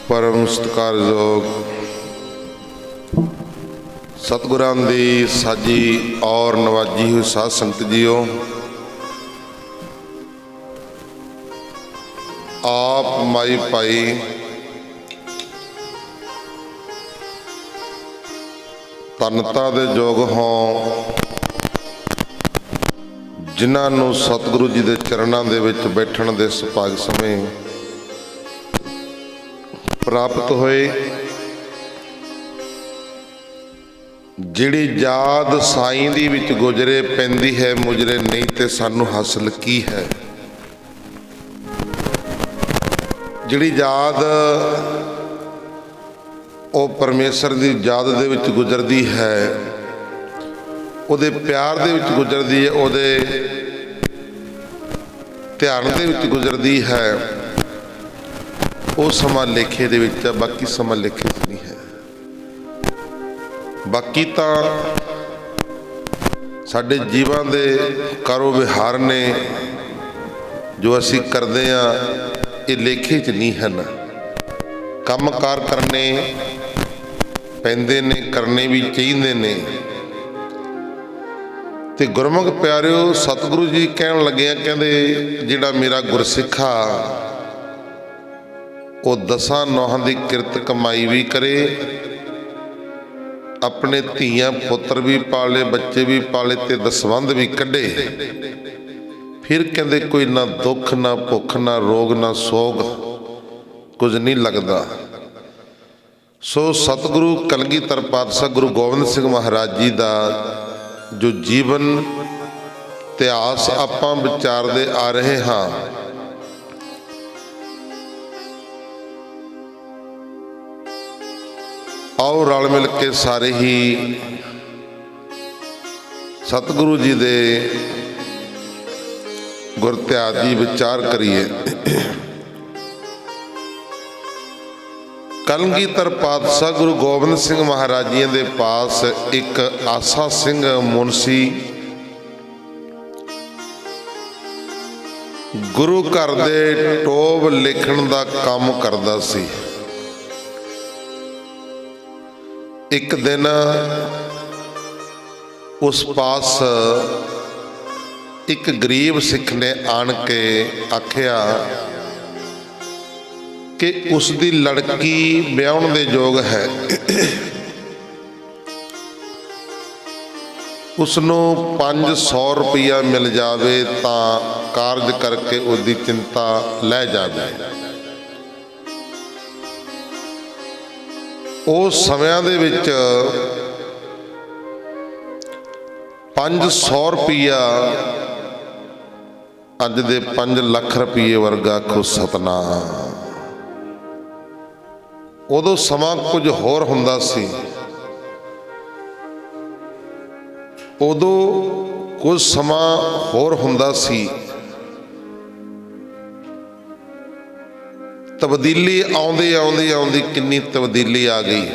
परम सत्कारयोग सतगुरां दी साजी और नवाजी हुई साध संगत जीओ, आप माई भाई धनता दे जोग हों जिन्हां नूं सतगुरु जी दे चरणां दे विच बैठण दे सुभाग समय प्राप्त होए। जिहड़ी याद साईं दी विच गुजरे पैंदी है मुजरे, नहीं ते सानू हासिल की है। जिहड़ी याद वो परमेश्वर दी याद दे विच गुजरदी है, उहदे प्यार दे विच गुजरदी है, उहदे ध्यान दे विच गुजरदी है। वो समा लेखे दे विच, बाकी समा लेखे च नहीं है। बाकी तो साडे जीवन दे कारो विहार ने जो असी करते हैं ये लेखे च नहीं है। काम कार करने पैंदे ने, करने भी चाहिए ने। ते गुरमुख प्यारिओ, सतगुरु जी कहन लगे, कहते जिहड़ा मेरा गुरसिखा वो दसां नौहां दी किरत कमाई भी करे, अपने धीआं पुत्र भी पाले, बच्चे भी पाले ते दसवंध भी कढ़े, फिर कहते कोई ना दुख ना भुख ना रोग ना सोग कुछ नहीं लगता। सो सतगुरु कलगीधर पातशाह गुरु गोबिंद सिंह महाराज जी का जो जीवन इतिहास आपां विचारते आ रहे हाँ, आओ रल मिल के सारे ही सतगुरु जी दे गुर इतिहास जी विचार करिए। कलगीधर पातशाह गुरु गोबिंद सिंह महाराज जी दे पास एक आसा सिंह मुंशी गुरु घर दे टोब लिखण दा काम करदा सी। एक दिन उस पास एक गरीब सिख ने आन के आख्या कि उसकी लड़की ब्याहण दे योग है, उसनों 500 रुपया मिल जावे तां कारज करके उसकी चिंता लै जावे। उस समय दे विच 500 रुपया अज दे 5 लाख रुपये वर्गा आखो सतनाम। उदों समा कुछ होर हुंदा सी, उदों कुछ समा होर हुंदा सी। तब्दीली आउंदी आउंदी आउंदी कितनी तब्दीली आ गई।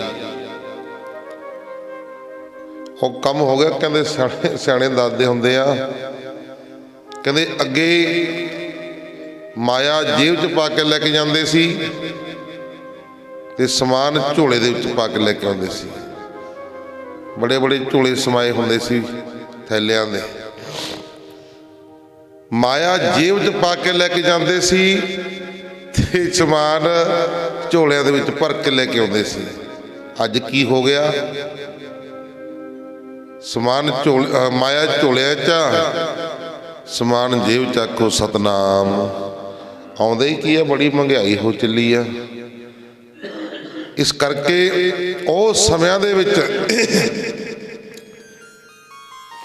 वो कम हो गया, कहते सियाणे सियाणे दसदे हुंदे आ, कहते अगे माया जेब च पा के लैके जांदे सी ते समान झोले दे विच पा के लैके आउंदे सी। बड़े बड़े झोले समाए हुंदे सी थैलियां दे। माया जेब च पा के लैके जांदे सी ते समान झोलियां दे विच भर के लेके आउंदे सी। अज की हो गया, समान माया झोलियां च, समान जेब च। आखो सतनाम। आउंदे ही की है, बड़ी महंगाई हो चली है। इस करके उस समय दे विच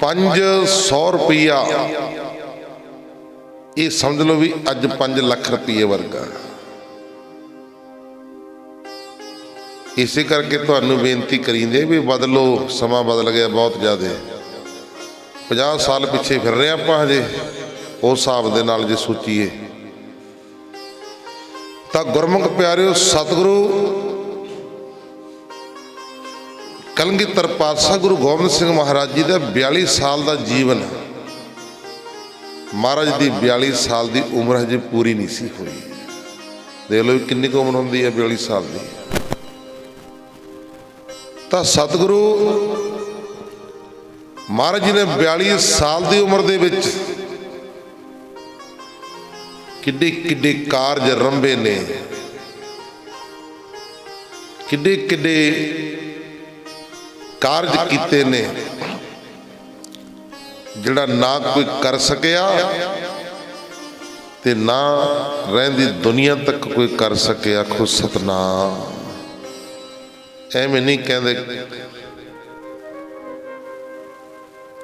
500 रुपया ये समझ लो भी अज 5 लाख रुपये वर्गा। इसे करके तुहानू बेनती करींदे भी बदलो, समा बदल गया बहुत ज़्यादा। 50 साल पिछे फिर रहे आप हजे उस हिसाब दे नाल जे सोचीए तो। गुरमुख प्यारिओ, सतगुरु कलगीधर पातशाह गुरु गोबिंद सिंह महाराज जी का 42 साल का जीवन, महाराज की 42 साल की उम्र हजे पूरी नहीं सी हुई। देख लो किन्नी कुछ उम्र होंदी है, 42 साल की। तो सतगुरु महाराज जी ने 42 साल की उम्र दे विच किड्डे किड्डे कारज रंभे ने, किड्डे किड्डे कारज कीते ने, जिहड़ा ना कोई कर सकिया ते ना रहिंदी दुनिया तक कोई कर सके। आखो सतनाम। एवें नहीं कहंदे,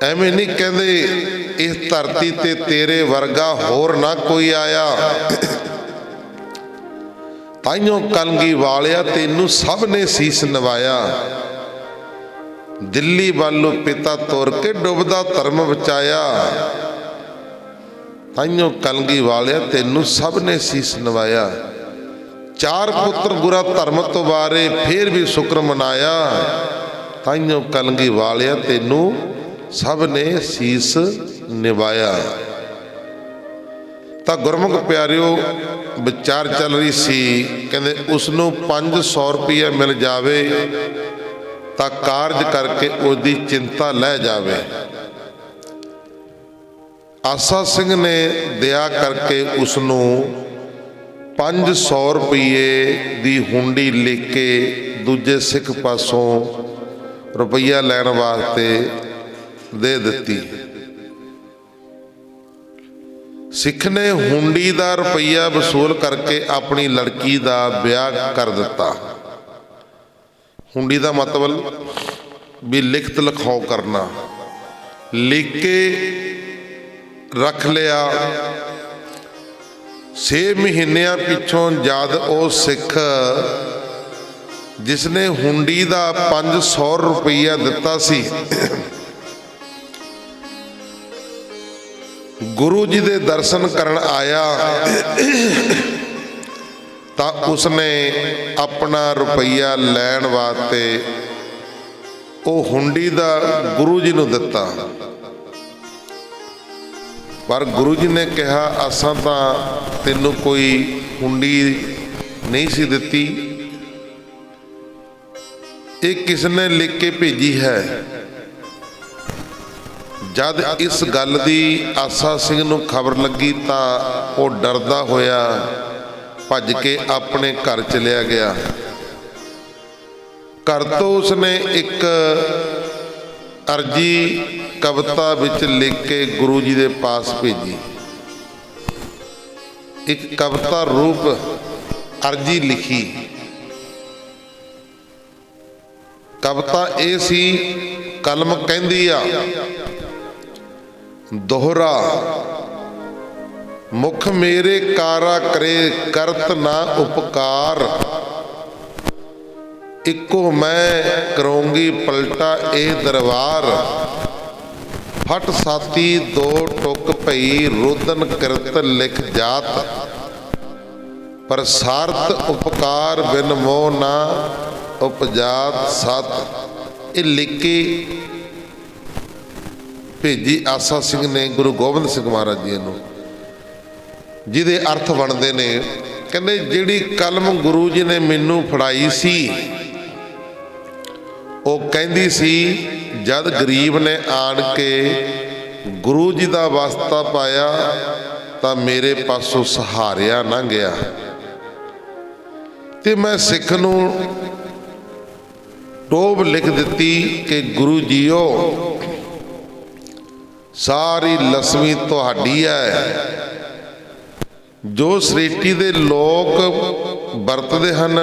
एवें नहीं कहंदे इस धरती ते तेरे वर्गा होर ना कोई आया। ताइयों कलगी वालिया तेनू सब ने सीस नवाया। दिल्ली वालों पिता तुर के डुबदा धर्म बचाया। ताइयों कलगी वालिया तेनू सब ने सीस नवाया। चार पुत्र गुरा धर्म तो वारे फिर भी शुक्र मनाया। ताइयों कलगी वालिया तेनू सब ने सीस निभाया। तो गुरमुख प्यारिओ विचार चल रही सी, कहते उसनों 500 रुपया मिल जावे तो कारज करके उसकी चिंता लै जावे। आसा सिंह ने दया करके उसनों 500 रुपये की हुंडी लिख के दूजे सिख पासों रुपया लैण वास्ते दे दिती। सिख ने हुंडी का रुपया वसूल करके अपनी लड़की का ब्याह कर दिता। हुंडी का मतलब भी लिखत लिखाओ करना, लिख के रख लिया। 6 महीनों पिछों जद वो सिख जिसने हुंडी का 500 रुपया दिता सी गुरु जी दे दर्शन करन आया, तो उसने अपना रुपया लैण वास्ते वो हुंडी का गुरु जी नूं दिता। पर गुरु जी ने कहा असां तां तैनूं कोई हुंडी नहीं सी दिती, ये किसने लिख के भेजी है। जद इस गल की आसा सिंह नूं खबर लगी तो वो डरदा होया भज के अपने घर चलिया गया। घर तो उसने एक अर्जी कविता विच लिख के गुरु जी के पास भेजी। एक कविता रूप अर्जी लिखी। कविता ये सी, कलम कहंदी आ दोहरा मुख मेरे कारा करे करत ना उपकार। इको मैं करूंगी पलटा ए दरबार। फट साती दो टुक पई रुदन कृत लिख जात। पर सार्थ उपकार बिन मोह ना उपजात सत। ये लिख के भेजी आसा सिंह ने गुरु गोबिंद सिंह महाराज जी नूं, जिहदे अर्थ बनते ने। कहते जिहड़ी कलम गुरु जी ने मैनू फड़ाई सी, वो कहती सी जद गरीब ने आन के गुरु जी का वास्ता पाया तो मेरे पासों सहारिया ना गया। ते मैं सिख नूं टोब लिख दी कि गुरु जीओ सारी लक्ष्मी तुहाडी है। जो सरेटी दे लोग वरतदे हन,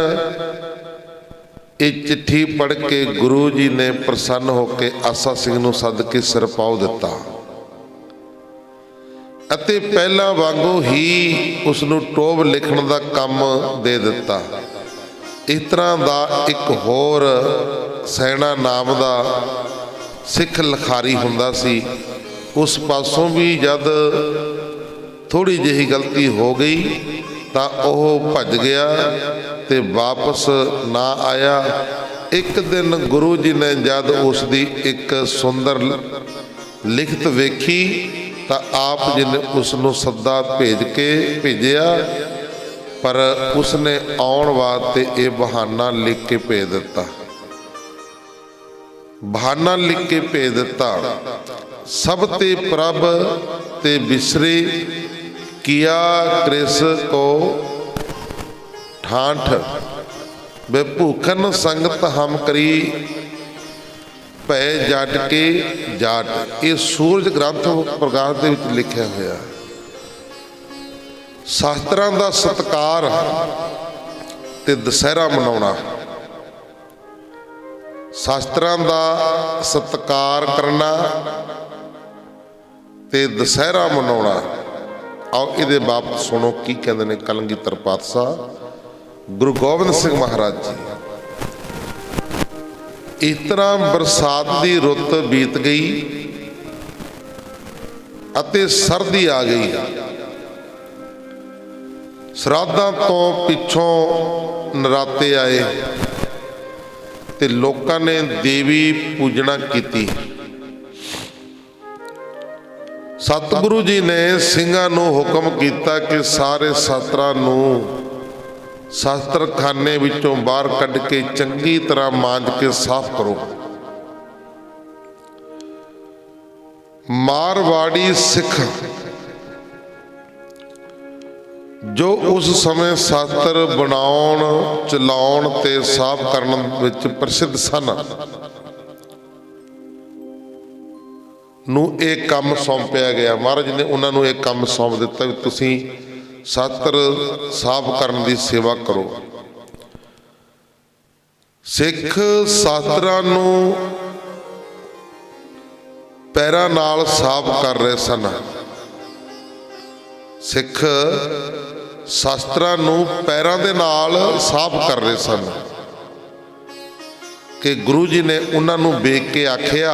ये चिट्ठी पढ़ के गुरु जी ने प्रसन्न होकर आसा सिंह नूं सद के सिर पाव दिता अते पहला वांगू ही उसनूं टोब लिखण दा काम दे दिता। इस तरह का एक होर सैना नाम का सिख लिखारी हुंदा सी। उस पासों भी जद थोड़ी जी गलती हो गई तो वह भज गया ते वापस ना आया। एक दिन गुरु जी ने जद उसकी एक सुंदर लिखत वेखी तो आप जी ने उसनों सद्दा भेज के भेजिया पर उसने आउण वास्ते ये बहाना लिख के भेज दिता, बहाना लिख के भेज दिता। सब ते प्रभ ते बिसरे, किया कृस को ठाठ, वे भूखन संगत हम करी, भै जट के जाट। ये सूरज ग्रंथ प्रकाश दे विच लिखिया होया। शास्त्रां दा सत्कार ते दशहरा मनाउणा, शास्त्रां दा सत्कार करना ते दशहरा मनाउणा। आओ इहदे बाबत सुनो की कहंदे ने कलगीधर पातशाह गुरु गोबिंद सिंह महाराज जी। इस तरह बरसात की रुत बीत गई अते सर्दी आ गई। श्राद्धां तो पिछों नराते आए ते लोकां ने देवी पूजना की। सतगुरु जी ने ਸਿੰਘਾਂ ਨੂੰ हुक्म किया कि सारे शास्त्रां ਨੂੰ शास्त्रखाने विचों बाहर कढ़ के चंगी तरह मांज के साफ करो। मारवाड़ी सिख जो उस समय शास्त्र बनाउण चलाउण ते साफ करन विच प्रसिद्ध सन नूं एक काम सौंपिया गया। महाराज ने उन्होंने एक काम सौंप दिता भी तुसीं शास्त्र साफ करने की सेवा करो। सिख शास्त्रां नूं पैरां नाल साफ कर रहे सन। सिख शास्त्रां नूं पैरां दे नाल साफ कर रहे सन कि गुरु जी ने उन्होंने वेख के आखिया,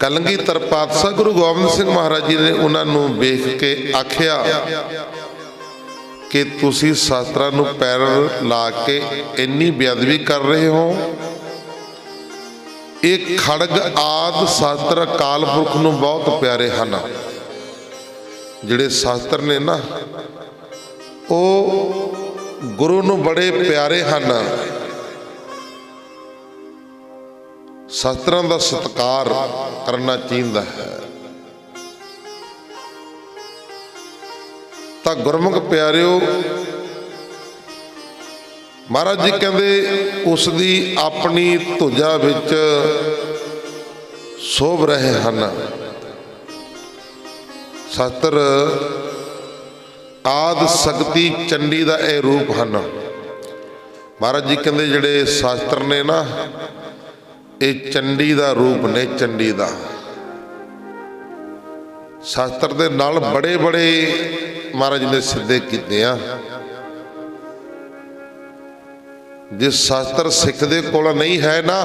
कलगीधर पातशाह गुरु गोबिंद सिंह महाराज जी ने उन्होंने वेख के आखिया कि तुसी शास्त्रां नूं पैर ला के इन्नी बेअदबी कर रहे हो। एक खड़ग आदि शास्त्र अकाल पुरख नूं बहुत प्यारे हैं। जिहड़े शास्त्र ने ना वो गुरु नूं बड़े प्यारे हैं। शास्त्रां दा सत्कार करना चाहिए है। तो गुरमुख प्यारिओ महाराज जी कहते उसकी अपनी धुजा विच शोभ रहे हैं। शास्त्र आदि शक्ति चंडी का यह रूप हैं। महाराज जी कहते जिहड़े शास्त्र ने ना ये चंडी का रूप ने। चंडी का शास्त्र दे नाल बड़े बड़े महाराज ने सिद्धे कीते आ। जिस शास्त्र सिख दे कोल नहीं है ना,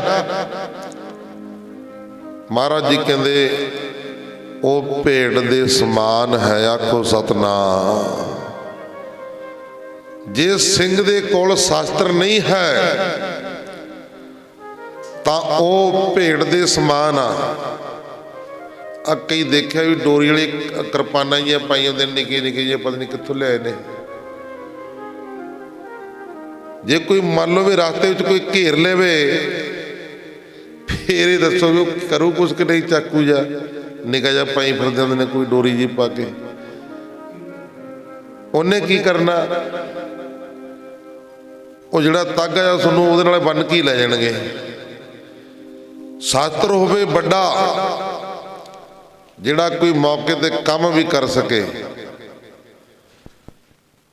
महाराज जी कहते वो भेड़ दे समान है। आखो सतनाम। जे सिंह दे कोल शास्त्र नहीं है तो वह भेड़ दे समान आ। कई देखा भी डोरी वाली किरपाना जी पाई होंगे निके निके जी, पता नहीं कितों लियाए ने। जे कोई मान लो भी रास्ते में कोई घेर ले फिर ही दसो भी करू कुछ कि नहीं। चाकू जा निका जा पाई फिरदे होंदे ने कोई डोरी जी पा के, उन्हें की करना? वो जिहड़ा तागा जा तुहानूं उहदे नाल बन के लै जाणगे। शास्त्र होवे बड़ा जिहड़ा कोई मौके ते काम भी कर सके।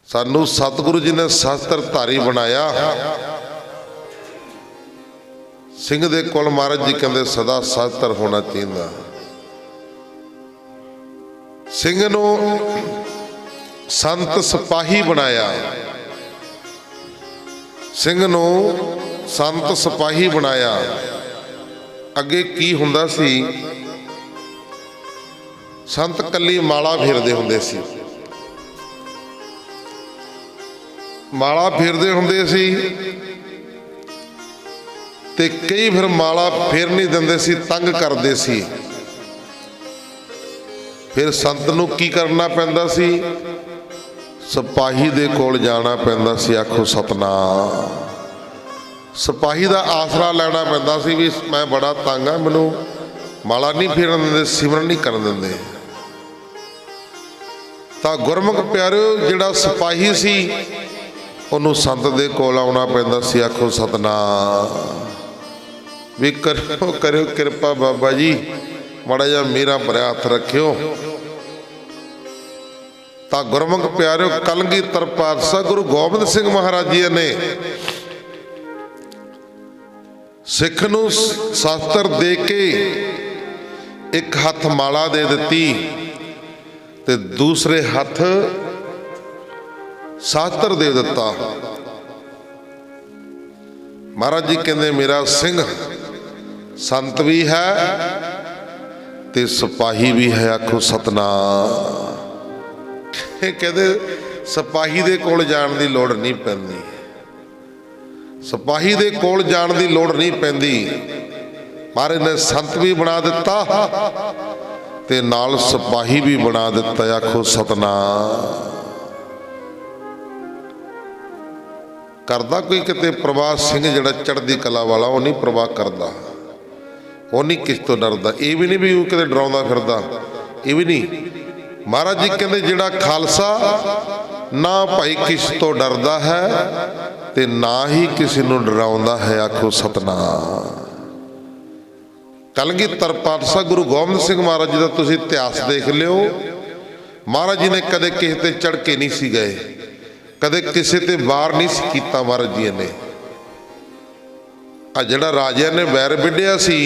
सानू सतगुरु जी ने शास्त्र धारी बनाया। सिंह दे कोल महाराज जी कहते सदा शास्त्र होना चाहिए। सिंह नूं संत सिपाही बनाया। सिंह नूं संत सिपाही बनाया। अगे की हुंदा सी, संत कली माला फेरदे हुंदे सी। माला फेरदे हुंदे सी ते कई फिर माला फेर नहीं दिंदे सी, तंग करदे सी। फिर संत नूं की करना पैंदा सी, सिपाही दे कोल जाना पैंदा सी। आखो सतनाम। सिपाही का आसरा लेना पैंदा सी भी मैं बड़ा तंग हाँ, मैनू माला नहीं फेरन देंदे, सिमरन नहीं करन देंदे। तां गुरमुख प्यारिओ जिहड़ा सिपाही सी उन्होंने संत दे कोल आउणा पैंदा सी। आखो सतनाम। भी करो करो कृपा बाबा जी, माड़ा जिहा मेरा भरिया हथ रखियो। तां गुरमुख प्यारिओ कलगीधर पातशाह गुरु गोबिंद सिंह महाराज जी ने सिख नूं शास्त्र दे के एक हथ माला दे दिती ते दूसरे हथ शास्त्र दे दिता। महाराज जी कहते मेरा सिंह संत भी है ते सिपाही भी है। आखो सतनाम। कहते सिपाही दे कोल जाण दी लोड़ नहीं पैंदी, सिपाही दे कोल जाण दी लोड़ नहीं पैंदी। महाराज ने संत भी बना दिता ते नाल सिपाही भी बना दिता। आखो सतनाम। करदा कोई किते प्रवाह सिंह जिहड़ा चढ़दी कला वाला वो नहीं प्रवाह करदा, वो नहीं किस तो डरदा। ये भी नहीं भी वो किते डराउंदा फिरदा, ये भी नहीं। महाराज जी कहते जिहड़ा खालसा ना भाई किस तो डरदा है ते ना ही किसी नूं डराउंदा है। आखो सतनाम। कलगीधर पातशाह गुरु गोबिंद सिंह महाराज जी का तुसीं इतिहास देख लिओ। महाराज जी ने कदे किसी ते चढ़ के नहीं सी गए, कदे किसी ते वार नहीं सी कीता। महाराज जी ने आ जिहड़ा राजा ने वैर विढ़िया सी,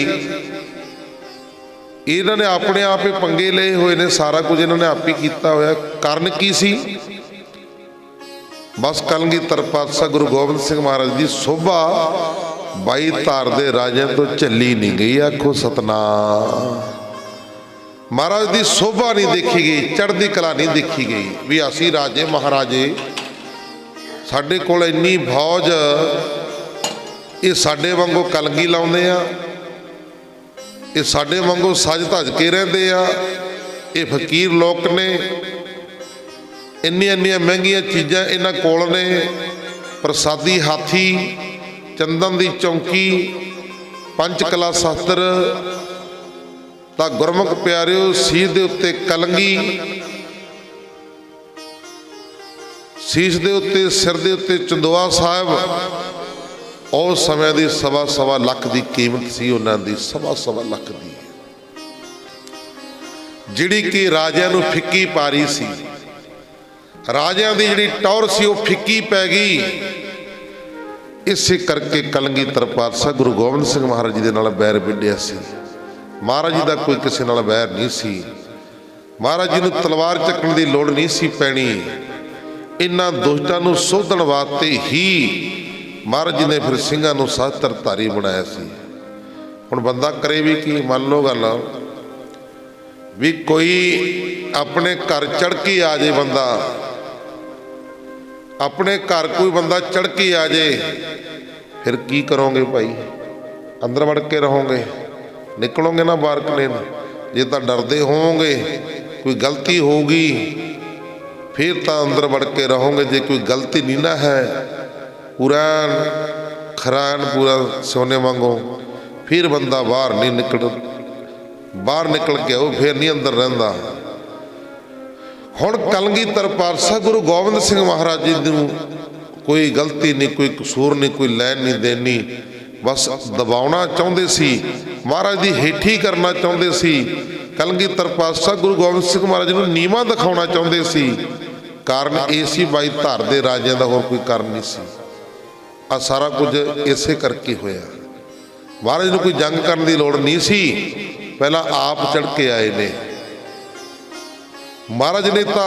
इन्होंने अपने आप ही पंगे लए हुए ने, सारा कुछ इन्होंने आप ही किया होया। कारण की सी? बस कलगीधर पातशाह गुरु गोबिंद सिंह महाराज की शोभा 22 धार दे राजिਆਂ तो झली नहीं गई। आखो सतनाम। महाराज की शोभा नहीं देखी गई, चढ़दी कला नहीं देखी गई भी असी राजे महाराजे साडे कोल इन्नी फौज, ये साडे वांगू कलगी लाउंदे आ, ये साडे वांगू सज धज के रहंदे आ, ये फकीर लोग ने, इन्नियां इन्नियां महंगियां चीज़ां इन्हां कोल ने, प्रसादी हाथी, चंदन दी चौंकी, पंचकला शास्त्र। तां गुरमुख प्यारिओ सीस दे उत्ते कलंगी, शीश दे उत्ते सिर दे उत्ते चंदोआ साहब, उस समय की सवा लख की कीमत सी उन्हां दी, सवा लख की, जिहड़ी कि राजिਆਂ नूं फिक्की पा रही सी। राजिਆਂ दी जिहड़ी टौर सी वो फिक्की पै गई। इसे करके कलगीधर पातशाह गुरु गोबिंद सिंह महाराज जी दे नाल बैर विढ़िया सी। महाराज जी का कोई किसी नाल बैर नहीं सी। महाराज जी नूं तलवार चकण की लोड़ नहीं सी पैनी। इन्हां दुष्टां नूं सोधण वास्ते ही महाराज जी ने फिर ਸਿੰਘਾਂ नूं शास्त्रधारी बनाया सी। हुण बंदा करे भी की? मान लो गल भी कोई अपने घर चढ़ के आ जाए, बंदा अपने घर कोई बंदा चढ़ के आ जाए, फिर की करोगे भाई? अंदर वड़ के रहोगे? निकलोगे ना बाहर कने? जे तो डरते होवोगे कोई गलती होगी फिर तो अंदर वड़ के रहोगे। जे कोई गलती नहीं ना है, पूरा खरान पूरा सोने वांगो, फिर बंदा बाहर नहीं निकल के आओ, फिर नहीं अंदर रहिंदा। हुण कलगीधर पातशाह गुरु गोबिंद सिंह महाराज जी नूं कोई गलती नहीं, कोई कसूर नहीं, कोई लैन नहीं देनी, बस दबाउणा चाहुंदे सी, महाराज दी हेठी करना चाहुंदे सी। कलगीधर पातशाह गुरु गोबिंद सिंह महाराज नूं नीवां दिखाउणा चाहुंदे सी। कारण ये सी 22 धार दे राजिਆਂ दा होर कोई कारण नहीं सी। आ सारा कुछ इसे करके होया। महाराज नूं कोई जंग करन दी लोड़ नहीं सी, पहला आप चढ़ के आए ने। महाराज ने तो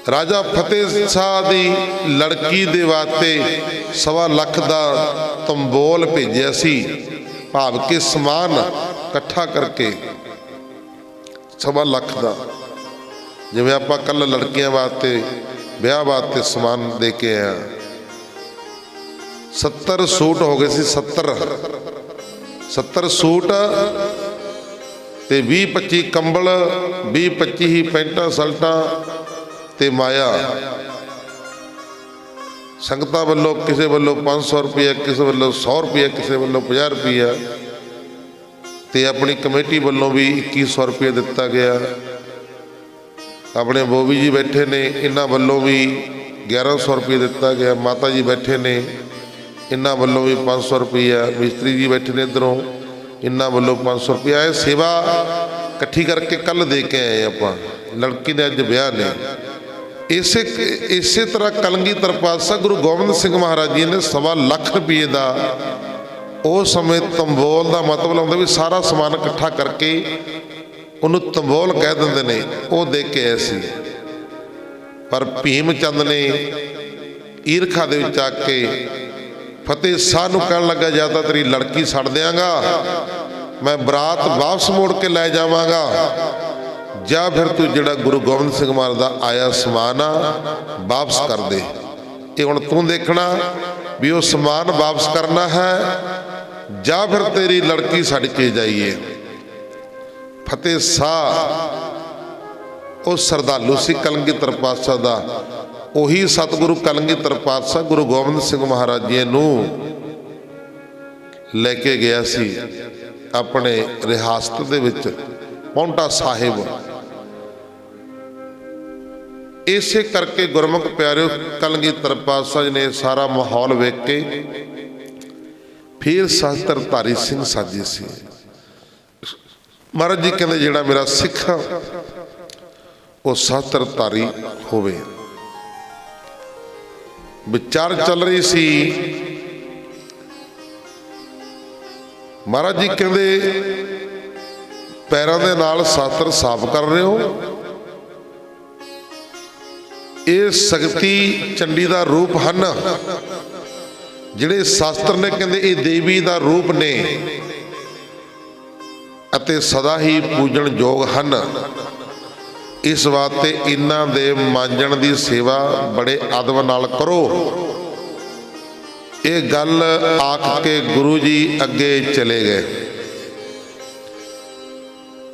राजा फतेह शाह दी लड़की दे वास्ते 1.25 लाख दा तंबोल भेजिया सी, भाव के समान इकट्ठा करके 1.25 लाख का, जिवें आपां कल लड़कियां वास्ते ब्याह वास्ते समान दे के आए। 70 सूट हो गए सी, 70 सूट ਤੇ 20-25 ਕੰਬਲ, 20-25 ਹੀ ਪੈਂਟਾਂ ਸ਼ਰਟਾਂ ਤੇ ਮਾਇਆ। ਸੰਗਤਾਂ ਵੱਲੋਂ ਕਿਸੇ ਵੱਲੋਂ 500 ਰੁਪਇਆ, ਕਿਸੇ ਵੱਲੋਂ 100 ਰੁਪਇਆ, ਕਿਸੇ ਵੱਲੋਂ 50 ਰੁਪਇਆ, ਤੇ ਆਪਣੀ ਕਮੇਟੀ ਵੱਲੋਂ ਵੀ 2100 ਰੁਪਇਆ ਦਿੱਤਾ ਗਿਆ। ਆਪਣੇ ਬੋਬੀ ਜੀ ਬੈਠੇ ਨੇ, ਇਹਨਾਂ ਵੱਲੋਂ ਵੀ 1100 ਰੁਪਇਆ ਦਿੱਤਾ ਗਿਆ। ਮਾਤਾ ਜੀ ਬੈਠੇ ਨੇ, ਇਹਨਾਂ ਵੱਲੋਂ ਵੀ 500 ਰੁਪਇਆ। ਮਿਸਤਰੀ ਜੀ ਬੈਠੇ ਨੇ ਇੱਧਰੋਂ, ਇਹਨਾਂ ਵੱਲੋਂ 500 ਰੁਪਇਆ। ਇਹ ਸੇਵਾ ਇਕੱਠੀ ਕਰਕੇ ਕੱਲ੍ਹ ਦੇ ਕੇ ਆਏ ਆਪਾਂ। ਲੜਕੀ ਦੇ ਅੱਜ ਵਿਆਹ ਨੇ। ਇਸੇ ਤਰ੍ਹਾਂ ਕਲਗੀਧਰ ਪਾਤਸ਼ਾਹ ਗੁਰੂ ਗੋਬਿੰਦ ਸਿੰਘ ਮਹਾਰਾਜ ਜੀ ਨੇ 1.25 ਲੱਖ ਰੁਪਏ ਦਾ, ਉਸ ਸਮੇਂ ਤੰਬੋਲ ਦਾ ਮਤਲਬ ਹੁੰਦਾ ਵੀ ਸਾਰਾ ਸਮਾਨ ਇਕੱਠਾ ਕਰਕੇ ਉਹਨੂੰ ਤੰਬੋਲ ਕਹਿ ਦਿੰਦੇ ਨੇ, ਉਹ ਦੇ ਕੇ ਆਏ ਸੀ। ਪਰ ਭੀਮ ਚੰਦ ਨੇ ਈਰਖਾ ਦੇ ਵਿੱਚ ਆ ਕੇ ਫਤਿਹ ਸ਼ਾਹ ਨੂੰ ਕਹਿਣ ਲੱਗਾ, ਜਾਂ ਤਾਂ ਤੇਰੀ ਲੜਕੀ ਛੱਡ ਦਿਆਂਗਾ, ਮੈਂ ਬਰਾਤ ਵਾਪਸ ਮੋੜ ਕੇ ਲੈ ਜਾਵਾਂਗਾ, ਜਾਂ ਫਿਰ ਤੂੰ ਜਿਹੜਾ ਗੁਰੂ ਗੋਬਿੰਦ ਸਿੰਘ ਮਹਾਰਾਜ ਦਾ ਆਇਆ ਸਮਾਨ ਆ ਵਾਪਸ ਕਰ ਦੇ। ਇਹ ਹੁਣ ਤੂੰ ਦੇਖਣਾ ਵੀ ਉਹ ਸਮਾਨ ਵਾਪਸ ਕਰਨਾ ਹੈ ਜਾਂ ਫਿਰ ਤੇਰੀ ਲੜਕੀ ਛੱਡ ਕੇ ਜਾਈਏ। ਫਤਿਹ ਸ਼ਾਹ ਉਹ ਸਰਦਾਲੂ ਸੀ ਕਲਗੀਧਰ ਪਾਤਸ਼ਾਹ ਦਾ। ਉਹੀ ਸਤਿਗੁਰੂ ਕਲਗੀਧਰ ਪਾਤਸ਼ਾਹ ਗੁਰੂ ਗੋਬਿੰਦ ਸਿੰਘ ਮਹਾਰਾਜ ਜੀ ਨੂੰ ਲੈ ਕੇ ਗਿਆ ਸੀ ਆਪਣੇ ਰਿਆਸਤ ਦੇ ਵਿੱਚ, ਪੌਂਟਾ ਸਾਹਿਬ। ਇਸੇ ਕਰਕੇ ਗੁਰਮੁਖ ਪਿਆਰਿਓ, ਕਲਗੀਧਰ ਪਾਤਸ਼ਾਹ ਜੀ ਨੇ ਸਾਰਾ ਮਾਹੌਲ ਵੇਖ ਕੇ ਫਿਰ ਸ਼ਸਤਰਧਾਰੀ ਸਿੰਘ ਸਾਜੇ ਸੀ। ਮਹਾਰਾਜ ਜੀ ਕਹਿੰਦੇ ਜਿਹੜਾ ਮੇਰਾ ਸਿੱਖ ਉਹ ਸ਼ਸਤਰਧਾਰੀ ਹੋਵੇ। ਵਿਚਾਰ ਚੱਲ ਰਹੀ ਸੀ। ਮਹਾਰਾਜ ਜੀ ਕਹਿੰਦੇ ਪੈਰਾਂ ਦੇ ਨਾਲ ਸ਼ਸਤਰ ਸਾਫ਼ ਕਰ ਰਹੇ ਹੋ, ਇਹ ਸ਼ਕਤੀ ਚੰਡੀ ਦਾ ਰੂਪ ਹਨ। ਜਿਹੜੇ ਸ਼ਾਸਤਰ ਨੇ ਕਹਿੰਦੇ ਇਹ ਦੇਵੀ ਦਾ ਰੂਪ ਨੇ ਅਤੇ ਸਦਾ ਹੀ ਪੂਜਣ ਯੋਗ ਹਨ। ਇਸ ਵਾਸਤੇ ਇਹਨਾਂ ਦੇ ਮਾਂਜਣ ਦੀ ਸੇਵਾ ਬੜੇ ਅਦਬ ਨਾਲ ਕਰੋ। ਇਹ ਗੱਲ ਆਖ ਕੇ ਗੁਰੂ ਜੀ ਅੱਗੇ ਚਲੇ ਗਏ।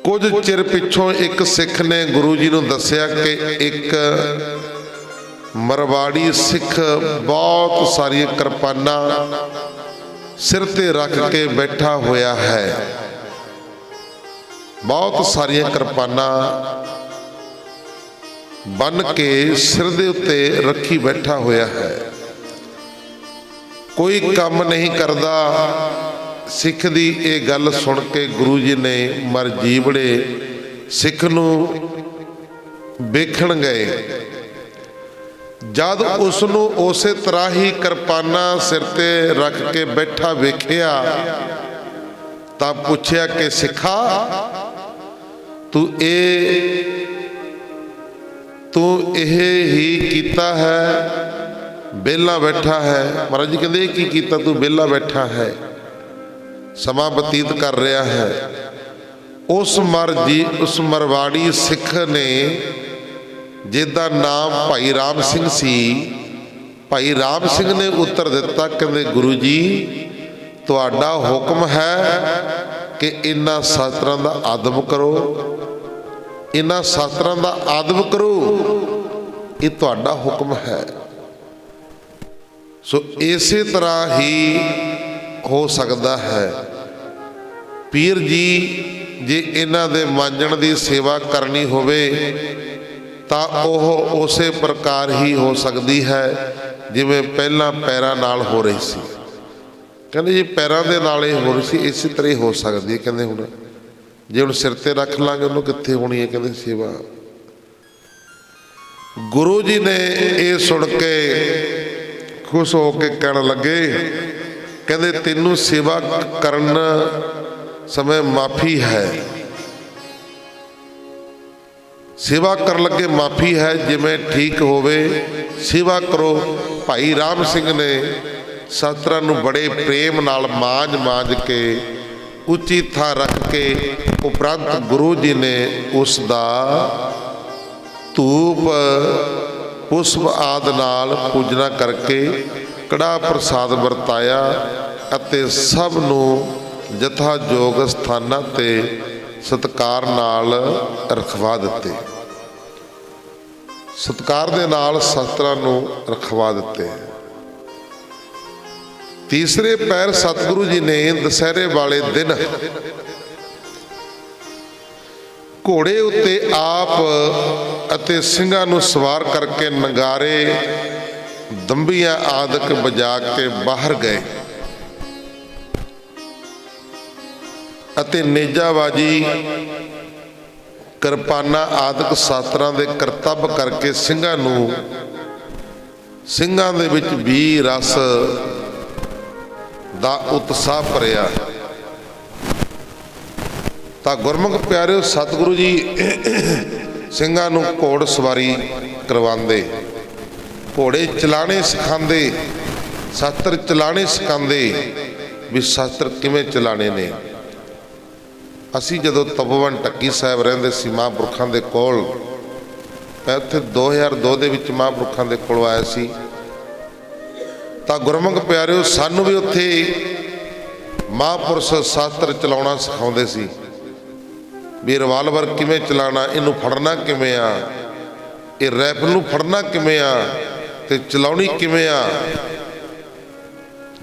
ਕੁਝ ਚਿਰ ਪਿੱਛੋਂ ਇੱਕ ਸਿੱਖ ਨੇ ਗੁਰੂ ਜੀ ਨੂੰ ਦੱਸਿਆ ਕਿ ਇੱਕ ਮਰਵਾੜੀ ਸਿੱਖ ਬਹੁਤ ਸਾਰੀਆਂ ਕਿਰਪਾਨਾਂ ਸਿਰ ਤੇ ਰੱਖ ਕੇ ਬੈਠਾ ਹੋਇਆ ਹੈ। ਬਹੁਤ ਸਾਰੀਆਂ ਕਿਰਪਾਨਾਂ ਬੰਨ ਕੇ ਸਿਰ ਦੇ ਉੱਤੇ ਰੱਖੀ ਬੈਠਾ ਹੋਇਆ ਹੈ। ਕੋਈ ਕੰਮ ਨਹੀਂ ਕਰਦਾ। ਸਿੱਖ ਦੀ ਇਹ ਗੱਲ ਸੁਣ ਕੇ ਗੁਰੂ ਜੀ ਨੇ ਮਰ ਜੀਵੜੇ ਸਿੱਖ ਨੂੰ ਵੇਖਣ ਗਏ। ਜਦ ਉਸ ਨੂੰ ਉਸੇ ਤਰ੍ਹਾਂ ਹੀ ਕਿਰਪਾਨਾਂ ਸਿਰ ਤੇ ਰੱਖ ਕੇ ਬੈਠਾ ਵੇਖਿਆ ਤਾਂ ਪੁੱਛਿਆ ਕਿ ਸਿੱਖਾ ਤੂੰ ਇਹ ਹੀ ਕੀਤਾ ਹੈ, ਵਿਹਲਾ ਬੈਠਾ ਹੈ। ਮਹਾਰਾਜ ਜੀ ਕਹਿੰਦੇ ਇਹ ਕੀ ਕੀਤਾ, ਤੂੰ ਵਿਹਲਾ ਬੈਠਾ ਹੈ, ਸਮਾਂ ਬਤੀਤ ਕਰ ਰਿਹਾ ਹੈ। ਉਸ ਮਰਵਾੜੀ ਸਿੱਖ ਨੇ, ਜਿਹਦਾ ਨਾਮ ਭਾਈ ਰਾਮ ਸਿੰਘ ਸੀ, ਭਾਈ ਰਾਮ ਸਿੰਘ ਨੇ ਉੱਤਰ ਦਿੱਤਾ, ਕਹਿੰਦੇ ਗੁਰੂ ਜੀ ਤੁਹਾਡਾ ਹੁਕਮ ਹੈ ਕਿ ਇਹਨਾਂ ਸ਼ਾਸਤਰਾਂ ਦਾ ਆਦਬ ਕਰੋ, ਇਹਨਾਂ ਸ਼ਾਸਤਰਾਂ ਦਾ ਆਦਬ ਕਰੋ, ਇਹ ਤੁਹਾਡਾ ਹੁਕਮ ਹੈ। ਸੋ ਇਸੇ ਤਰ੍ਹਾਂ ਹੀ ਹੋ ਸਕਦਾ ਹੈ। ਪੀਰ ਜੀ ਜੇ ਇਹਨਾਂ ਦੇ ਮਾਂਜਣ ਦੀ ਸੇਵਾ ਕਰਨੀ ਹੋਵੇ ਤਾਂ ਉਹ ਉਸੇ ਪ੍ਰਕਾਰ ਹੀ ਹੋ ਸਕਦੀ ਹੈ ਜਿਵੇਂ ਪਹਿਲਾਂ ਪੈਰਾਂ ਨਾਲ ਹੋ ਰਹੀ ਸੀ। ਕਹਿੰਦੇ ਜੀ ਪੈਰਾਂ ਦੇ ਨਾਲ ਇਹ ਹੋ ਰਹੀ ਸੀ, ਇਸੇ ਤਰ੍ਹਾਂ ਹੀ ਹੋ ਸਕਦੀ ਹੈ। ਕਹਿੰਦੇ ਹੁਣ ਜੇ ਹੁਣ ਸਿਰ ਤੇ ਰੱਖ ਲਾਂਗੇ ਉਹਨੂੰ ਕਿੱਥੇ ਹੋਣੀ ਹੈ, ਕਹਿੰਦੇ ਸੇਵਾ। ਗੁਰੂ ਜੀ ਨੇ ਇਹ ਸੁਣ ਕੇ ਖੁਸ਼ ਹੋ ਕੇ ਕਹਿਣ ਲੱਗੇ, ਕਹਿੰਦੇ ਤੈਨੂੰ ਸੇਵਾ ਕਰਨ ਸਮੇਂ ਮਾਫੀ ਹੈ, ਸੇਵਾ ਕਰਨ ਲੱਗੇ ਮਾਫੀ ਹੈ, ਜਿਵੇਂ ਠੀਕ ਹੋਵੇ ਸੇਵਾ ਕਰੋ। ਭਾਈ ਰਾਮ ਸਿੰਘ ਨੇ ਸ਼ਾਸਤਰਾਂ ਨੂੰ ਬੜੇ ਪ੍ਰੇਮ ਨਾਲ ਮਾਂਜ ਕੇ ਉੱਚੀ ਥਾਂ ਰੱਖ ਕੇ ਉਪਰੰਤ ਗੁਰੂ ਜੀ ਨੇ ਉਸ ਦਾ ਧੂਪ ਪੁਸ਼ਪ ਆਦਿ ਨਾਲ ਪੂਜਨਾ ਕਰਕੇ ਕੜਾਹ ਪ੍ਰਸਾਦ ਵਰਤਾਇਆ ਅਤੇ ਸਭ ਨੂੰ ਜਥਾਯੋਗ ਸਥਾਨਾਂ ਤੇ ਸਤਿਕਾਰ ਨਾਲ ਰਖਵਾ ਦਿੱਤੇ, ਸਤਿਕਾਰ ਦੇ ਨਾਲ ਸ਼ਸਤਰਾਂ ਨੂੰ ਰਖਵਾ ਦਿੱਤੇ। ਤੀਸਰੇ ਪੈਰ ਸਤਿਗੁਰੂ ਜੀ ਨੇ ਦੁਸਹਿਰੇ ਵਾਲੇ ਦਿਨ ਘੋੜੇ ਉੱਤੇ ਆਪ ਅਤੇ ਸਿੰਘਾਂ ਨੂੰ ਸਵਾਰ ਕਰਕੇ ਨਗਾਰੇ ਦੰਬੀਆਂ ਆਦਿਕ ਵਜਾ ਕੇ ਬਾਹਰ ਗਏ ਅਤੇ ਨੇਜਾਬਾਜੀ ਕਿਰਪਾਨਾਂ ਆਦਿਕ ਸ਼ਾਸਤਰਾਂ ਦੇ ਕਰਤੱਵ ਕਰਕੇ ਸਿੰਘਾਂ ਦੇ ਵਿੱਚ ਵੀ ਰਸ ਦਾ ਉਤਸ਼ਾਹ ਭਰਿਆ। ਤਾਂ ਗੁਰਮੁਖ ਪਿਆਰਿਓ, ਸਤਿਗੁਰੂ ਜੀ ਸਿੰਘਾਂ ਨੂੰ ਘੋੜ ਸਵਾਰੀ ਕਰਵਾਉਂਦੇ, ਘੋੜੇ ਚਲਾਣੇ ਸਿਖਾਉਂਦੇ, ਸ਼ਸਤਰ ਚਲਾਣੇ ਸਿਖਾਉਂਦੇ ਵੀ ਸ਼ਸਤਰ ਕਿਵੇਂ ਚਲਾਣੇ ਨੇ। ਅਸੀਂ ਜਦੋਂ ਤਪੋਵਨ ਟੱਕੀ ਸਾਹਿਬ ਰਹਿੰਦੇ ਸੀ ਮਹਾਂਪੁਰਖਾਂ ਦੇ ਕੋਲ, ਮੈਂ ਉੱਥੇ 2002 ਦੇ ਵਿੱਚ ਮਹਾਂਪੁਰਖਾਂ ਦੇ ਕੋਲ ਆਇਆ ਸੀ। ਤਾਂ ਗੁਰਮੁਖ ਪਿਆਰਿਓ, ਸਾਨੂੰ ਵੀ ਉੱਥੇ ਮਹਾਂਪੁਰਸ਼ ਸ਼ਸਤਰ ਚਲਾਉਣਾ ਸਿਖਾਉਂਦੇ ਸੀ ਵੀ ਰਿਵਾਲਵਰ ਕਿਵੇਂ ਚਲਾਉਣਾ, ਇਹਨੂੰ ਫੜਨਾ ਕਿਵੇਂ ਆ, ਇਹ ਰਾਈਫਲ ਨੂੰ ਫੜਨਾ ਕਿਵੇਂ ਆ ਤੇ ਚਲਾਉਣੀ ਕਿਵੇਂ ਆ,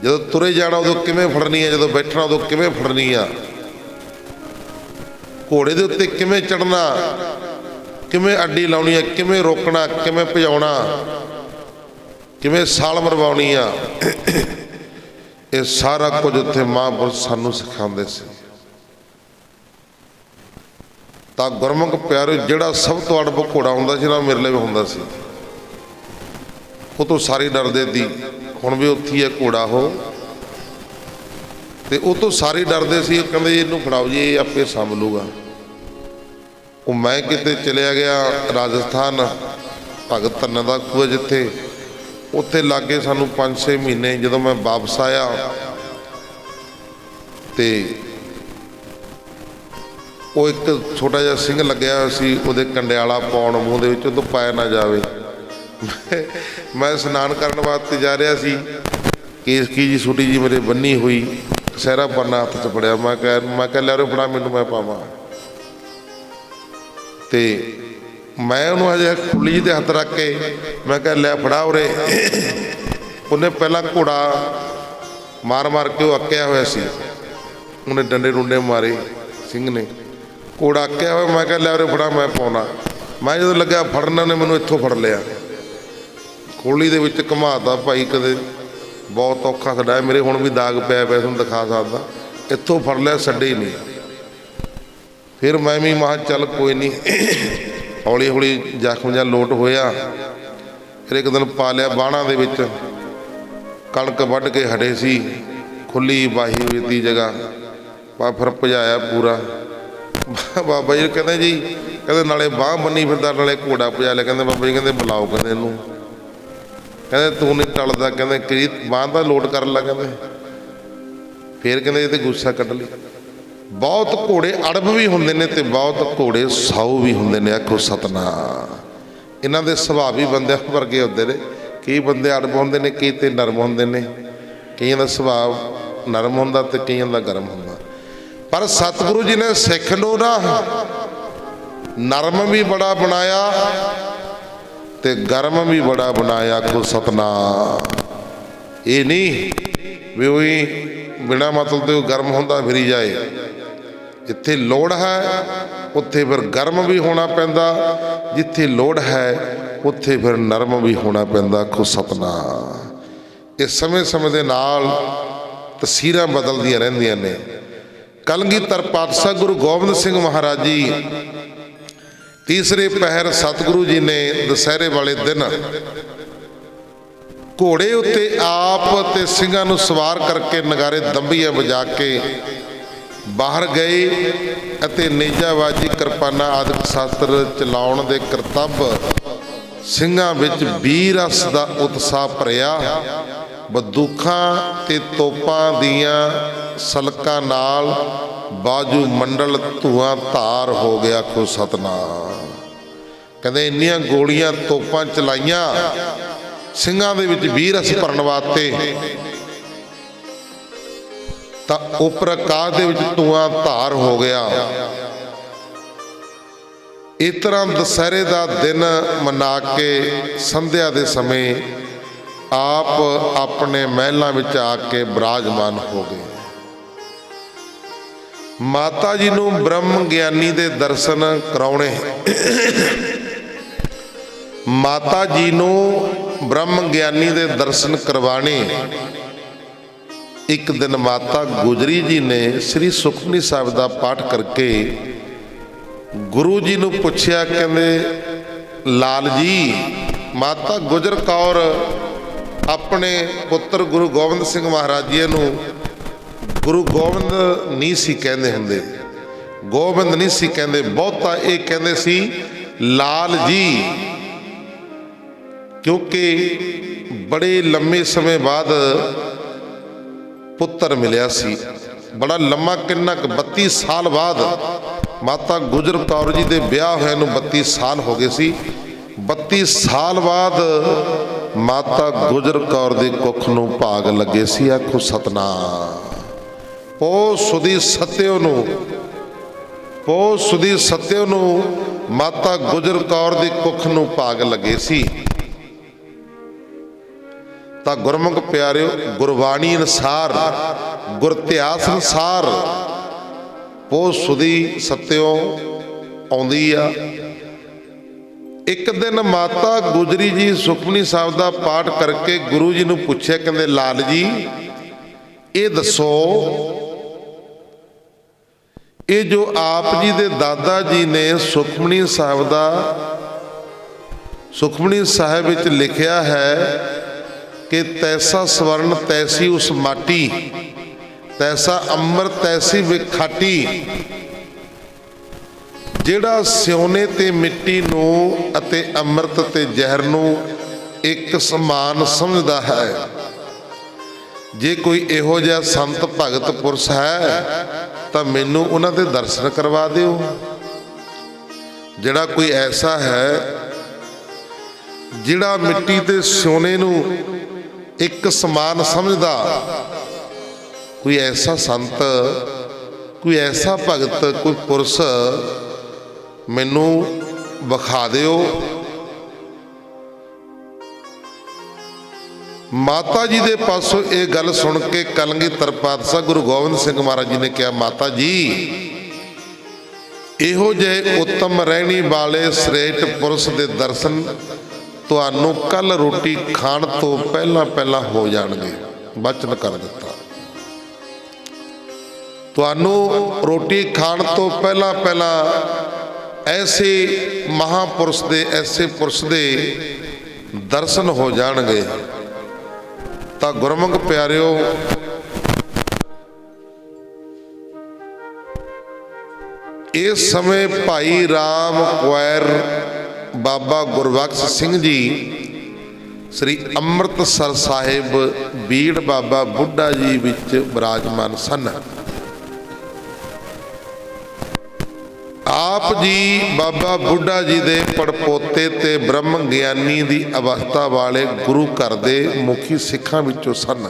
ਜਦੋਂ ਤੁਰੇ ਜਾਣਾ ਉਦੋਂ ਕਿਵੇਂ ਫੜਨੀ ਆ, ਜਦੋਂ ਬੈਠਣਾ ਉਦੋਂ ਕਿਵੇਂ ਫੜਨੀ ਆ, ਘੋੜੇ ਦੇ ਉੱਤੇ ਕਿਵੇਂ ਚੜ੍ਹਨਾ, ਕਿਵੇਂ ਅੱਡੀ ਲਾਉਣੀ ਆ, ਕਿਵੇਂ ਰੋਕਣਾ, ਕਿਵੇਂ ਭਜਾਉਣਾ, ਕਿਵੇਂ ਸਾਲ ਮਰਵਾਉਣੀ ਆ, ਇਹ ਸਾਰਾ ਕੁਝ ਉੱਥੇ ਮਹਾਂਪੁਰਸ਼ ਸਾਨੂੰ ਸਿਖਾਉਂਦੇ ਸੀ। ਤਾਂ ਗੁਰਮੁਖ ਪਿਆਰਿਓ, ਜਿਹੜਾ ਸਭ ਤੋਂ ਅੜਬ ਘੋੜਾ ਹੁੰਦਾ ਸੀ ਨਾ, ਮੇਰੇ ਲਈ ਵੀ ਹੁੰਦਾ ਸੀ। ਉਹ ਤੋਂ ਸਾਰੇ ਡਰਦੇ ਸੀ, ਹੁਣ ਵੀ ਉੱਥੇ ਹੈ ਘੋੜਾ ਉਹ, ਤੇ ਉਹ ਤੋਂ ਸਾਰੇ ਡਰਦੇ ਸੀ। ਉਹ ਕਹਿੰਦੇ ਇਹਨੂੰ ਫੜਾਓ ਜੀ, ਇਹ ਆਪੇ ਸੰਭ ਲੂਗਾ। ਉਹ ਮੈਂ ਕਿਤੇ ਚਲਿਆ ਗਿਆ ਰਾਜਸਥਾਨ, ਭਗਤ ਧੰਨਾ ਦਾ ਖੂਹ ਜਿੱਥੇ, ਉੱਥੇ ਲਾਗੇ ਸਾਨੂੰ 5-6 ਮਹੀਨੇ। ਜਦੋਂ ਮੈਂ ਵਾਪਸ ਆਇਆ ਤੇ ਉਹ ਇੱਕ ਛੋਟਾ ਜਿਹਾ ਸਿੰਘ ਲੱਗਿਆ ਹੋਇਆ ਸੀ, ਉਹਦੇ ਕੰਡਿਆਲਾ ਪਾਉਣ ਮੂੰਹ ਦੇ ਵਿੱਚ, ਉਹ ਤੋਂ ਪਾਇਆ ਨਾ ਜਾਵੇ। ਮੈਂ ਇਸ਼ਨਾਨ ਕਰਨ ਵਾਸਤੇ ਜਾ ਰਿਹਾ ਸੀ, ਕੇਸਕੀ ਜੀ ਛੋਟੀ ਜੀ ਮੇਰੇ ਬੰਨੀ ਹੋਈ, ਸਹਿਰਾ ਪੰਨਾ ਹੱਥ 'ਚ ਫੜਿਆ। ਮੈਂ ਕਿਹਾ ਲੈ ਰਹੇ ਫੜਾ ਮੈਨੂੰ, ਮੈਂ ਪਾਵਾਂ। ਤੇ ਮੈਂ ਉਹਨੂੰ ਹਜੇ ਖੁੱਲੀ ਜੀ 'ਤੇ ਹੱਥ ਰੱਖ ਕੇ ਮੈਂ ਕਿਹਾ ਲੈ ਫੜਾ ਉਰੇ। ਉਹਨੇ ਪਹਿਲਾਂ ਘੋੜਾ ਮਾਰ ਕੇ, ਉਹ ਅੱਕਿਆ ਹੋਇਆ ਸੀ, ਉਹਨੇ ਡੰਡੇ ਡੁੰਡੇ ਮਾਰੇ ਸਿੰਘ ਨੇ, ਘੋੜਾ ਅੱਕਿਆ ਹੋਇਆ। ਮੈਂ ਕਿਹਾ ਲੈ ਉਰੇ ਫੜਾ, ਮੈਂ ਪਾਉਣਾ। ਮੈਂ ਜਦੋਂ ਲੱਗਿਆ ਫੜਨ, ਉਹਨੇ ਮੈਨੂੰ ਇੱਥੋਂ ਫੜ ਲਿਆ, ਖੋਲੀ ਦੇ ਵਿੱਚ ਘੁਮਾਤਾ। ਭਾਈ ਕਦੇ ਬਹੁਤ ਔਖਾ ਛੱਡਾਇਆ, ਮੇਰੇ ਹੁਣ ਵੀ ਦਾਗ ਪਿਆ ਤੁਹਾਨੂੰ ਦਿਖਾ ਸਕਦਾ, ਇੱਥੋਂ ਫੜ ਲਿਆ, ਛੱਡੇ ਹੀ ਨਹੀਂ। ਫਿਰ ਮੈਂ ਵੀ ਮਹਾਂ ਚੱਲ ਕੋਈ ਨਹੀਂ, ਹੌਲੀ ਹੌਲੀ ਜ਼ਖਮ ਜਿਹਾ ਲੋਟ ਹੋਇਆ। ਫਿਰ ਇੱਕ ਦਿਨ ਪਾ ਲਿਆ ਬਾਹਾਂ ਦੇ ਵਿੱਚ, ਕਣਕ ਵੱਢ ਕੇ ਹਟੇ ਸੀ, ਖੁੱਲੀ ਵਾਹੀ ਹੋਈ ਦੀ ਜਗ੍ਹਾ, ਫਿਰ ਭਜਾਇਆ ਪੂਰਾ। ਬਾਬਾ ਜੀ ਕਹਿੰਦੇ ਜੀ, ਕਹਿੰਦੇ ਨਾਲੇ ਬਾਂਹ ਬੰਨੀ ਫਿਰਦਾ ਨਾਲੇ ਘੋੜਾ ਭਜਾ ਲਿਆ। ਕਹਿੰਦੇ ਬਾਬਾ ਜੀ ਕਹਿੰਦੇ ਬੁਲਾਓ, ਕਹਿੰਦੇ ਇਹਨੂੰ, ਕਹਿੰਦੇ ਤੂੰ ਨਹੀਂ ਟਲਦਾ, ਕਹਿੰਦੇ ਕਰੀ ਬਾਂਹ ਦਾ ਲੋਟ ਕਰ ਲਾ, ਕਹਿੰਦੇ। ਫਿਰ ਕਹਿੰਦੇ ਇਹ ਤੇ ਗੁੱਸਾ ਕੱਢ ਲਈ। ਬਹੁਤ ਘੋੜੇ ਅੜਬ ਵੀ ਹੁੰਦੇ ਨੇ ਤੇ ਬਹੁਤ ਘੋੜੇ ਸਾਊ ਵੀ ਹੁੰਦੇ ਨੇ। ਆਖੋ ਸਤਨਾਮ। ਇਹਨਾਂ ਦੇ ਸੁਭਾਅ ਵੀ ਬੰਦਿਆਂ ਵਰਗੇ ਹੁੰਦੇ ਨੇ, ਕਈ ਬੰਦੇ ਅੜਬ ਹੁੰਦੇ ਨੇ, ਕਈ ਤੇ ਨਰਮ ਹੁੰਦੇ ਨੇ, ਕਈਆਂ ਦਾ ਸੁਭਾਅ ਨਰਮ ਹੁੰਦਾ ਤੇ ਕਈਆਂ ਦਾ ਗਰਮ ਹੁੰਦਾ। ਪਰ ਸਤਿਗੁਰੂ ਜੀ ਨੇ ਸਿੱਖ ਨੂੰ ਨਾ ਨਰਮ ਵੀ ਬੜਾ ਬਣਾਇਆ ਤੇ ਗਰਮ ਵੀ ਬੜਾ ਬਣਾਇਆ। ਆਖੋ ਸਤਨਾਮ। ਇਹ ਨਹੀਂ ਵੀ ਉਹੀ ਬਿਨਾਂ ਮਤਲਬ ਤੋਂ ਗਰਮ ਹੁੰਦਾ ਫਿਰੀ ਜਾਏ। ਜਿੱਥੇ ਲੋੜ ਹੈ ਉੱਥੇ ਫਿਰ ਗਰਮ ਵੀ ਹੋਣਾ ਪੈਂਦਾ, ਜਿੱਥੇ ਲੋੜ ਹੈ ਉੱਥੇ ਫਿਰ ਨਰਮ ਵੀ ਹੋਣਾ ਪੈਂਦਾ। ਆਖੋ ਸਤਨਾਮ। ਇਹ ਸਮੇਂ ਦੇ ਨਾਲ ਤਸਵੀਰਾਂ ਬਦਲਦੀਆਂ ਰਹਿੰਦੀਆਂ ਨੇ। ਕਲਗੀਧਰ ਪਾਤਸ਼ਾਹ ਗੁਰੂ ਗੋਬਿੰਦ ਸਿੰਘ ਮਹਾਰਾਜ ਜੀ ਤੀਸਰੇ ਪਹਿਰ ਸਤਿਗੁਰੂ ਜੀ ਨੇ ਦੁਸਹਿਰੇ ਵਾਲੇ ਦਿਨ ਘੋੜੇ ਉੱਤੇ ਆਪ ਤੇ ਸਿੰਘਾਂ ਨੂੰ ਸਵਾਰ ਕਰਕੇ ਨਗਾਰੇ ਦੰਬੀਆਂ ਵਜਾ ਕੇ ਬਾਹਰ ਗਏ ਅਤੇ ਨੇਜਾਬਾਜੀ ਕਿਰਪਾਨਾਂ ਆਦਿਕ ਸ਼ਾਸਤਰ ਚਲਾਉਣ ਦੇ ਕਰਤੱਵ ਸਿੰਘਾਂ ਵਿੱਚ ਵੀਰ ਰਸ ਦਾ ਉਤਸ਼ਾਹ ਭਰਿਆ। ਬੰਦੂਕਾਂ ਤੇ ਤੋਪਾਂ ਦੀਆਂ ਸਲਕਾਂ ਨਾਲ ਬਾਜੂ ਮੰਡਲ ਧੂਆਂ ਧਾਰ ਹੋ ਗਿਆ। ਆਖੋ ਸਤਨਾਮ। ਕਹਿੰਦੇ ਇੰਨੀਆਂ ਗੋਲੀਆਂ ਤੋਪਾਂ ਚਲਾਈਆਂ ਸਿੰਘਾਂ ਦੇ ਵਿੱਚ ਵੀਰ ਰਸ ਭਰਨ ਵਾਸਤੇ, ਤਾਂ ਉੱਪਰ ਆਕਾਸ਼ ਦੇ ਵਿੱਚ ਧੂਆਂ ਧਾਰ ਹੋ ਗਿਆ। इस तरह दशहरे का दिन मना के संध्या के समय आप अपने महलों में आके विराजमान हो गए। माता जी नूं ब्रह्म ज्ञानी दे दर्शन कराने, माता जी नूं ब्रह्म ज्ञानी दे दर्शन करवाने। एक दिन माता गुजरी जी ने श्री सुखमनी साहिब का पाठ करके गुरु जी नूं पुछया, कहंदे लाल जी, माता गुजर कौर अपने पुत्र गुरु गोबिंद सिंह महाराज जी नूं गुरु गोबिंद नहीं सी कहंदे हुंदे, गोबिंद नहीं सी कहंदे, बहुता ये कहंदे सी लाल जी, क्योंकि बड़े लंबे समय बाद पुत्र मिलिया सी। बड़ा लम्मा किन्ना 32 साल बाद माता गुजर कौर जी के ब्याह होए नूं 32 साल हो गए सी। 32 साल बाद माता गुजर कौर की कुख नूं भाग लगे सी। आखो सतनाम। पो सुदी सत्यो नूं, पो सुदी सत्यो नूं माता गुजर कौर की कुख नूं भाग लगे सी। तो गुरमुख प्यारिओ, गुरबाणी अनुसार, गुर इतिहास अनुसार पो सुदी सत्यो आउंदी आ। एक दिन माता गुजरी जी सुखमनी साहिब का पाठ करके गुरु जी नूं पुछया, कहंदे लाल जी ये दसो, ये जो आप जी दे दादा जी ने सुखमनी साहिब दा सुखमनी साहिब विच लिखिया है कि तैसा स्वर्ण तैसी उस माटी, तैसा अंबर तैसी विखाटी, जिहड़ा सियोने ते मिट्टी नूं अते अमृत ते जहर नूं एक समान समझदा है। जे कोई इहो जिहा संत भगत पुरुष है तो मैनू उन्हां दे दर्शन करवा दिओ। जिहड़ा कोई ऐसा है जिहड़ा मिट्टी ते सोने नूं एक समान समझदा, कोई ऐसा संत, कोई ऐसा भगत, कोई पुरुष मैनू विखा दिओ। माता जी दे पासों ये गल सुन के कलगीधर पातशाह गुरु गोबिंद सिंह महाराज जी ने कहा, माता जी इहो जे उत्तम रहनी वाले श्रेष्ठ पुरुष के दर्शन तुहानू कल रोटी खाण तो पहला पहला हो जाणगे। वचन कर दिता, तुहानू रोटी खाण तो पहला पहला ऐसे महापुरुष दे, ऐसे पुरुष दे दर्शन हो जाणगे। तां गुरमुख प्यारिओ, इस समय भाई राम कुवैर बाबा गुरबख्श सिंह जी श्री अमृतसर साहिब बीड़ बाबा बुढ़ा जी विच विराजमान सन। आप जी बाबा बुढ़ा जी दे पड़पोते ते ब्रह्म ज्ञानी दी अवस्था वाले गुरु घर दे मुखी सिखां विचों सन।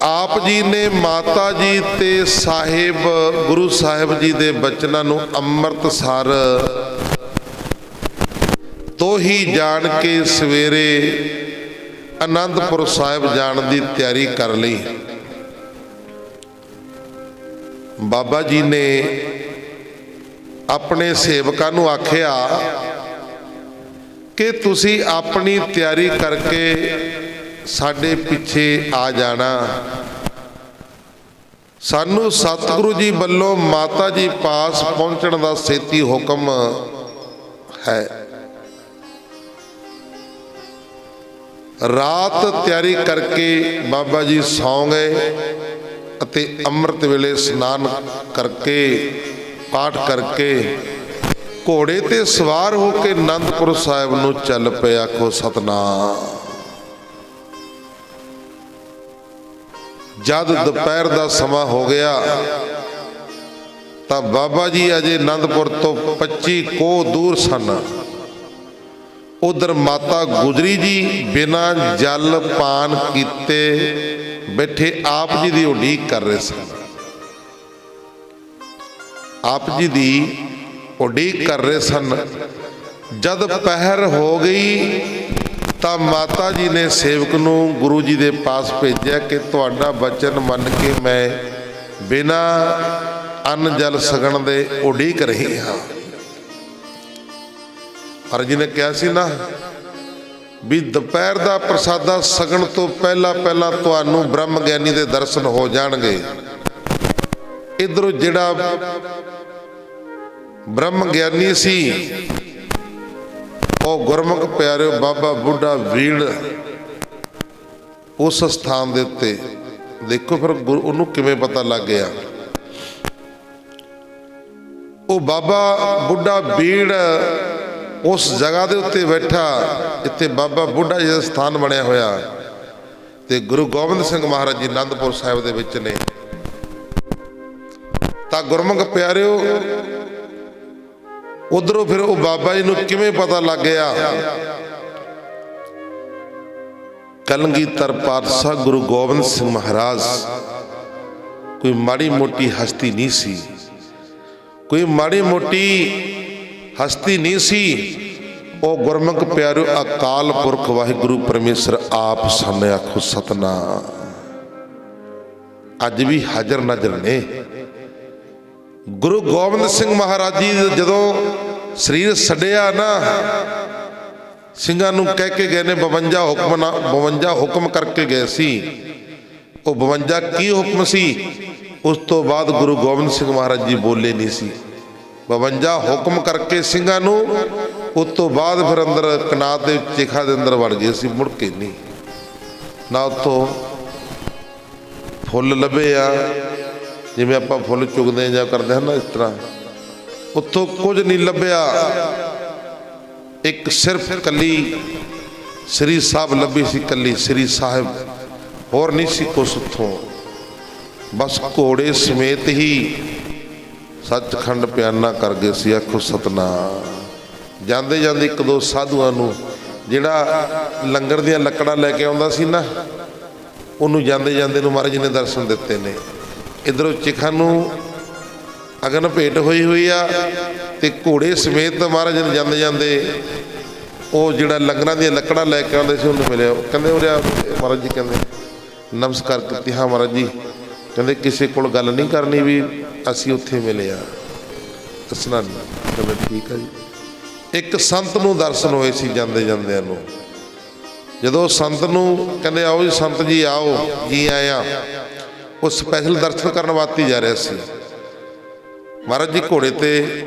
आप जी ने माता जी ते साहिब गुरु साहिब जी दे बचनां नूं अमृतसर तो ही जान के सवेरे आनंदपुर साहिब जाण दी तैयारी कर ली। बाबा जी ने अपने सेवकां नूं आखिया कि तुसी अपनी तैयारी करके साडे पिछे आ जाना। सानू सतगुरु जी वल्लों माता जी पास पहुंचण दा छेती हुक्म है। रात तैयारी करके बाबा जी सौ गए अते अमृत वेले स्नान करके पाठ करके घोड़े ते सवार होके आनंदपुर साहिब नूं चल पे। आखो सतनाम। जद दोपहर का समा हो गया तो बाबा जी अजे आनंदपुर तो 25 कोह दूर सन। उधर माता गुजरी जी बिना जल पान किते बैठे आप जी की उड़ीक कर रहे सन। ਆਪ ਜੀ ਦੀ ਉਡੀਕ ਕਰ ਰਹੇ ਸਨ। ਜਦ ਪਹਿਰ ਹੋ ਗਈ ਤਾਂ ਮਾਤਾ ਜੀ ਨੇ ਸੇਵਕ ਨੂੰ ਗੁਰੂ ਜੀ ਦੇ ਪਾਸ ਭੇਜਿਆ ਕਿ ਤੁਹਾਡਾ ਬਚਨ ਮੰਨ ਕੇ ਮੈਂ ਬਿਨਾਂ ਅੰਨ ਜਲ ਛਕਣ ਦੇ ਉਡੀਕ ਰਹੀ ਹਾਂ। ਹਰ ਜੀ ਨੇ ਕਿਹਾ ਸੀ ਨਾ ਵੀ ਦੁਪਹਿਰ ਦਾ ਪ੍ਰਸਾਦਾ ਛਕਣ ਤੋਂ ਪਹਿਲਾਂ ਪਹਿਲਾਂ ਤੁਹਾਨੂੰ ਬ੍ਰਹਮ ਗਿਆਨੀ ਦੇ ਦਰਸ਼ਨ ਹੋ ਜਾਣਗੇ। ਇਧਰੋਂ ਜਿਹੜਾ ਬ੍ਰਹਮ ਗਿਆਨੀ ਸੀ ਉਹ ਗੁਰਮੁਖ ਪਿਆਰਿਓ ਬਾਬਾ ਬੁੱਢਾ ਬੀੜ ਉਸ ਸਥਾਨ ਦੇ ਉੱਤੇ ਦੇਖੋ ਫਿਰ ਉਹਨੂੰ ਕਿਵੇਂ ਪਤਾ ਲੱਗ ਗਿਆ। ਉਹ ਬਾਬਾ ਬੁੱਢਾ ਬੀੜ ਉਸ ਜਗ੍ਹਾ ਦੇ ਉੱਤੇ ਬੈਠਾ ਜਿੱਥੇ ਬਾਬਾ ਬੁੱਢਾ ਜੀ ਦਾ ਸਥਾਨ ਬਣਿਆ ਹੋਇਆ ਤੇ ਗੁਰੂ ਗੋਬਿੰਦ ਸਿੰਘ ਮਹਾਰਾਜ ਜੀ ਅਨੰਦਪੁਰ ਸਾਹਿਬ ਦੇ ਵਿੱਚ ਨੇ। ਤਾਂ ਗੁਰਮੁਖ ਪਿਆਰਿਓ ਉਧਰੋਂ ਫਿਰ ਉਹ ਬਾਬਾ ਜੀ ਨੂੰ ਕਿਵੇਂ ਪਤਾ ਲੱਗ ਗਿਆ। ਕਲਗੀਧਰ ਪਾਤਸ਼ਾਹ ਗੁਰੂ ਗੋਬਿੰਦ ਸਿੰਘ ਮਹਾਰਾਜ ਕੋਈ ਮਾੜੀ ਮੋਟੀ ਹਸਤੀ ਨਹੀਂ ਸੀ, ਕੋਈ ਮਾੜੀ ਮੋਟੀ ਹਸਤੀ ਨਹੀਂ ਸੀ। ਉਹ ਗੁਰਮੁਖ ਪਿਆਰਿਓ ਅਕਾਲ ਪੁਰਖ ਵਾਹਿਗੁਰੂ ਪਰਮੇਸ਼ਰ ਆਪ ਸਾਹਮਣੇ ਆਖੋ ਸਤਨਾਮ। ਅੱਜ ਵੀ ਹਾਜ਼ਰ ਨਾਜ਼ਰ ਨੇ। ਗੁਰੂ ਗੋਬਿੰਦ ਸਿੰਘ ਮਹਾਰਾਜ ਜੀ ਜਦੋਂ ਸਰੀਰ ਛੱਡਿਆ ਨਾ, ਸਿੰਘਾਂ ਨੂੰ ਕਹਿ ਕੇ ਗਏ ਨੇ 52 ਹੁਕਮ ਕਰਕੇ ਗਏ ਸੀ। ਉਹ 52 ਕੀ ਹੁਕਮ ਸੀ? ਉਸ ਤੋਂ ਬਾਅਦ ਗੁਰੂ ਗੋਬਿੰਦ ਸਿੰਘ ਮਹਾਰਾਜ ਜੀ ਬੋਲੇ ਨਹੀਂ ਸੀ। 52 ਹੁਕਮ ਕਰਕੇ ਸਿੰਘਾਂ ਨੂੰ, ਉਸ ਤੋਂ ਬਾਅਦ ਫਿਰ ਅੰਦਰ ਕਨਾਤ ਦੇ ਚਿਖਾ ਦੇ ਅੰਦਰ ਵੜ ਗਏ ਸੀ, ਮੁੜ ਕੇ ਨਹੀਂ। ਨਾ ਉੱਥੋਂ ਫੁੱਲ ਲੱਭੇ ਆ ਜਿਵੇਂ ਆਪਾਂ ਫੁੱਲ ਚੁਗਦੇ ਜਾਂ ਕਰਦੇ ਹਾਂ ਨਾ, ਇਸ ਤਰ੍ਹਾਂ ਉੱਥੋਂ ਕੁਝ ਨਹੀਂ ਲੱਭਿਆ। ਇੱਕ ਸਿਰਫ ਕੱਲੀ ਸ੍ਰੀ ਸਾਹਿਬ ਲੱਭੀ ਸੀ, ਕੱਲੀ ਸ੍ਰੀ ਸਾਹਿਬ, ਹੋਰ ਨਹੀਂ ਸੀ ਕੁਛ ਉੱਥੋਂ। ਬਸ ਘੋੜੇ ਸਮੇਤ ਹੀ ਸੱਚਖੰਡ ਪਿਆਨਾ ਕਰ ਗਏ ਸੀ। ਆਖੋ ਸਤਨਾਮ। ਜਾਂਦੇ ਜਾਂਦੇ ਇੱਕ ਦੋ ਸਾਧੂਆਂ ਨੂੰ, ਜਿਹੜਾ ਲੰਗਰ ਦੀਆਂ ਲੱਕੜਾਂ ਲੈ ਕੇ ਆਉਂਦਾ ਸੀ ਨਾ, ਉਹਨੂੰ ਜਾਂਦੇ ਜਾਂਦੇ ਨੂੰ ਮਹਾਰਾਜ ਜੀ ਨੇ ਦਰਸ਼ਨ ਦਿੱਤੇ ਨੇ। ਇੱਧਰੋਂ ਚਿਖਾ ਨੂੰ ਅਗਨ ਭੇਟ ਹੋਈ ਆ ਤੇ ਘੋੜੇ ਸਮੇਤ ਮਹਾਰਾਜ ਨੇ ਜਾਂਦੇ ਜਾਂਦੇ ਉਹ ਜਿਹੜਾ ਲੰਗਰਾਂ ਦੀਆਂ ਲੱਕੜਾਂ ਲੈ ਕੇ ਆਉਂਦੇ ਸੀ ਉਹਨੂੰ ਮਿਲਿਆ। ਕਹਿੰਦੇ ਉਰੇ ਮਹਾਰਾਜ ਜੀ, ਕਹਿੰਦੇ ਨਮਸਕਾਰ ਕੀਤੀ। ਹਾਂ ਮਹਾਰਾਜ ਜੀ। ਕਹਿੰਦੇ ਕਿਸੇ ਕੋਲ ਗੱਲ ਨਹੀਂ ਕਰਨੀ ਵੀ ਅਸੀਂ ਉੱਥੇ ਮਿਲੇ ਆ, ਦੱਸਣਾ ਨਹੀਂ। ਕਹਿੰਦੇ ਠੀਕ ਆ ਜੀ। ਇੱਕ ਸੰਤ ਨੂੰ ਦਰਸ਼ਨ ਹੋਏ ਸੀ ਜਾਂਦੇ ਜਾਂਦਿਆਂ ਨੂੰ। ਜਦੋਂ ਸੰਤ ਨੂੰ ਕਹਿੰਦੇ ਆਓ ਜੀ ਸੰਤ ਜੀ ਆਓ, ਜੀ ਆਇਆ, ਉਹ ਸਪੈਸ਼ਲ ਦਰਸ਼ਨ ਕਰਨ ਵਾਸਤੇ ਜਾ ਰਿਹਾ ਸੀ। ਮਹਾਰਾਜ ਜੀ ਘੋੜੇ ਤੇ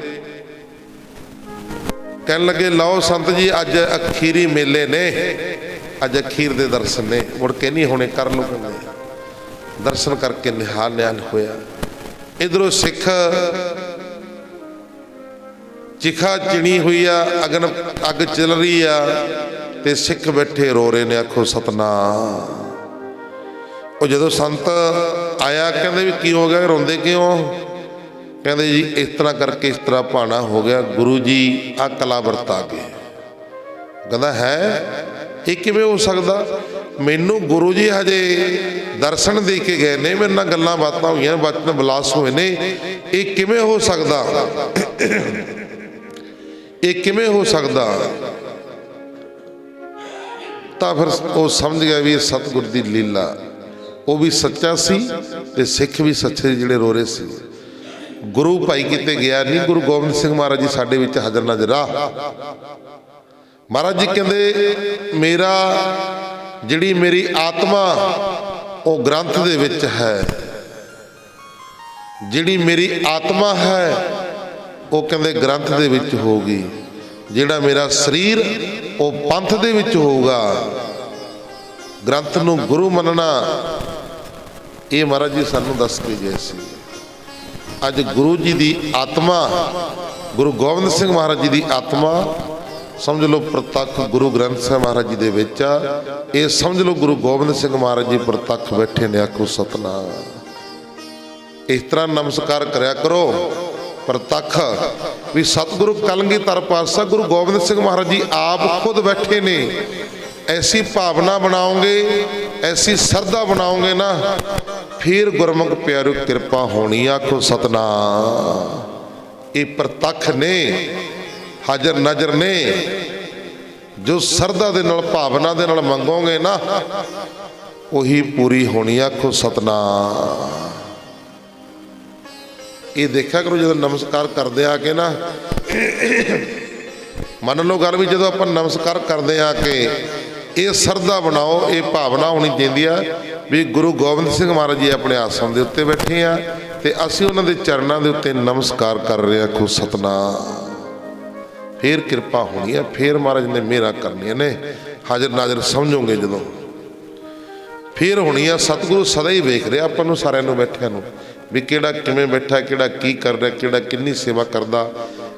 ਕਹਿਣ ਲੱਗੇ ਲਓ ਸੰਤ ਜੀ ਅੱਜ ਅਖੀਰੀ ਮੇਲੇ ਨੇ, ਅੱਜ ਅਖੀਰ ਦੇ ਦਰਸ਼ਨ ਨੇ, ਮੁੜ ਕੇ ਨਹੀਂ ਹੋਣੇ, ਕਰ ਲਓ। ਕਹਿੰਦੇ ਦਰਸ਼ਨ ਕਰਕੇ ਨਿਹਾਲ ਨਿਹਾਲ ਹੋਇਆ। ਇਧਰੋਂ ਸਿੱਖ ਚਿਖਾ ਚਿਣੀ ਹੋਈ ਆ, ਅੱਗ ਚੱਲ ਰਹੀ ਆ ਤੇ ਸਿੱਖ ਬੈਠੇ ਰੋ ਰਹੇ ਨੇ। ਆਖੋ ਸਤਨਾਮ। ਉਹ ਜਦੋਂ ਸੰਤ ਆਇਆ ਕਹਿੰਦੇ ਵੀ ਕੀ ਹੋ ਗਿਆ, ਰੋਂਦੇ ਕਿਉਂ? ਕਹਿੰਦੇ ਜੀ ਇਸ ਤਰ੍ਹਾਂ ਕਰਕੇ ਇਸ ਤਰ੍ਹਾਂ ਭਾਣਾ ਹੋ ਗਿਆ, ਗੁਰੂ ਜੀ ਆ ਕਲਾ ਵਰਤਾ ਗਏ। ਕਹਿੰਦਾ ਹੈ ਇਹ ਕਿਵੇਂ ਹੋ ਸਕਦਾ? ਮੈਨੂੰ ਗੁਰੂ ਜੀ ਹਜੇ ਦਰਸ਼ਨ ਦੇ ਕੇ ਗਏ ਨੇ, ਮੇਰੇ ਨਾਲ ਗੱਲਾਂ ਬਾਤਾਂ ਹੋਈਆਂ, ਬਚਨ ਵਿਲਾਸ ਹੋਏ ਨੇ, ਇਹ ਕਿਵੇਂ ਹੋ ਸਕਦਾ? ਇਹ ਕਿਵੇਂ ਹੋ ਸਕਦਾ? ਤਾਂ ਫਿਰ ਉਹ ਸਮਝ ਗਿਆ ਵੀ ਇਹ ਸਤਿਗੁਰ ਦੀ ਲੀਲਾ। ਉਹ ਵੀ ਸੱਚਾ ਸੀ ਤੇ ਸਿੱਖ ਵੀ ਸੱਚੇ ਜਿਹੜੇ ਰੋ ਰਹੇ ਸੀ। ਗੁਰੂ ਭਾਈ ਕਿਤੇ ਗਿਆ ਨਹੀਂ। ਗੁਰੂ ਗੋਬਿੰਦ ਸਿੰਘ ਮਹਾਰਾਜ ਜੀ ਸਾਡੇ ਵਿੱਚ ਹਾਜ਼ਰ ਨਾਜ਼ਰ ਆ। ਮਹਾਰਾਜ ਜੀ ਕਹਿੰਦੇ ਮੇਰਾ ਜਿਹੜੀ ਮੇਰੀ ਆਤਮਾ ਉਹ ਗ੍ਰੰਥ ਦੇ ਵਿੱਚ ਹੈ, ਜਿਹੜੀ ਮੇਰੀ ਆਤਮਾ ਹੈ ਉਹ ਕਹਿੰਦੇ ਗ੍ਰੰਥ ਦੇ ਵਿੱਚ ਹੋਊਗੀ, ਜਿਹੜਾ ਮੇਰਾ ਸਰੀਰ ਉਹ ਪੰਥ ਦੇ ਵਿੱਚ ਹੋਊਗਾ। ਗ੍ਰੰਥ ਨੂੰ ਗੁਰੂ ਮੰਨਣਾ ਇਹ ਮਹਾਰਾਜ ਜੀ ਸਾਨੂੰ ਦੱਸ ਕੇ ਗਏ ਸੀ। ਅੱਜ ਗੁਰੂ ਜੀ ਦੀ ਆਤਮਾ, ਗੁਰੂ ਗੋਬਿੰਦ ਸਿੰਘ ਮਹਾਰਾਜ ਜੀ ਦੀ ਆਤਮਾ ਸਮਝ ਲਓ ਪ੍ਰਤੱਖ ਗੁਰੂ ਗ੍ਰੰਥ ਸਾਹਿਬ ਮਹਾਰਾਜ ਜੀ ਦੇ ਵਿੱਚ ਆ। ਇਹ ਸਮਝ ਲਓ ਗੁਰੂ ਗੋਬਿੰਦ ਸਿੰਘ ਮਹਾਰਾਜ ਜੀ ਪ੍ਰਤੱਖ ਬੈਠੇ ਨੇ। ਆਖੋ ਸਤਨਾਮ। ਇਸ ਤਰ੍ਹਾਂ ਨਮਸਕਾਰ ਕਰਿਆ ਕਰੋ ਪ੍ਰਤੱਖ ਵੀ ਸਤਿਗੁਰੂ ਕਲਗੀਧਰ ਪਾਤਸ਼ਾਹ ਗੁਰੂ ਗੋਬਿੰਦ ਸਿੰਘ ਮਹਾਰਾਜ ਜੀ ਆਪ ਖੁਦ ਬੈਠੇ ਨੇ। ऐसी भावना बनाओगे, ऐसी श्रद्धा बनाओगे ना, फिर गुरमुख प्यारो कृपा होनी। आखो सतनाम। ये प्रतख ने, हाजर नजर ने। जो सरदा दे नाल भावना दे नाल मंगोगे ना उही पूरी होनी। आखो सतनाम। ये देखा करो जो नमस्कार करते आके ना, मन लो गल भी जो आप नमस्कार करते आके ये सरदा बनाओ, ये भावना होनी चाहिए भी गुरु गोबिंद सिंह महाराज जी अपने आसन के उत्ते बैठे हैं तो असीं उन्हां दे चरणों के उत्ते नमस्कार कर रहे हैं। आखो सतनाम। फिर कृपा होनी है, फिर महाराज ने मेहरा करनियां ने। हाजर नाजर समझोगे जो फिर होनी है। सतगुरु सदा ही वेख रहा अपन सारिਆਂ बैठिया भी किहड़ा किवें बैठा, किहड़ा की कर रहा, किहड़ा किन्नी सेवा करदा,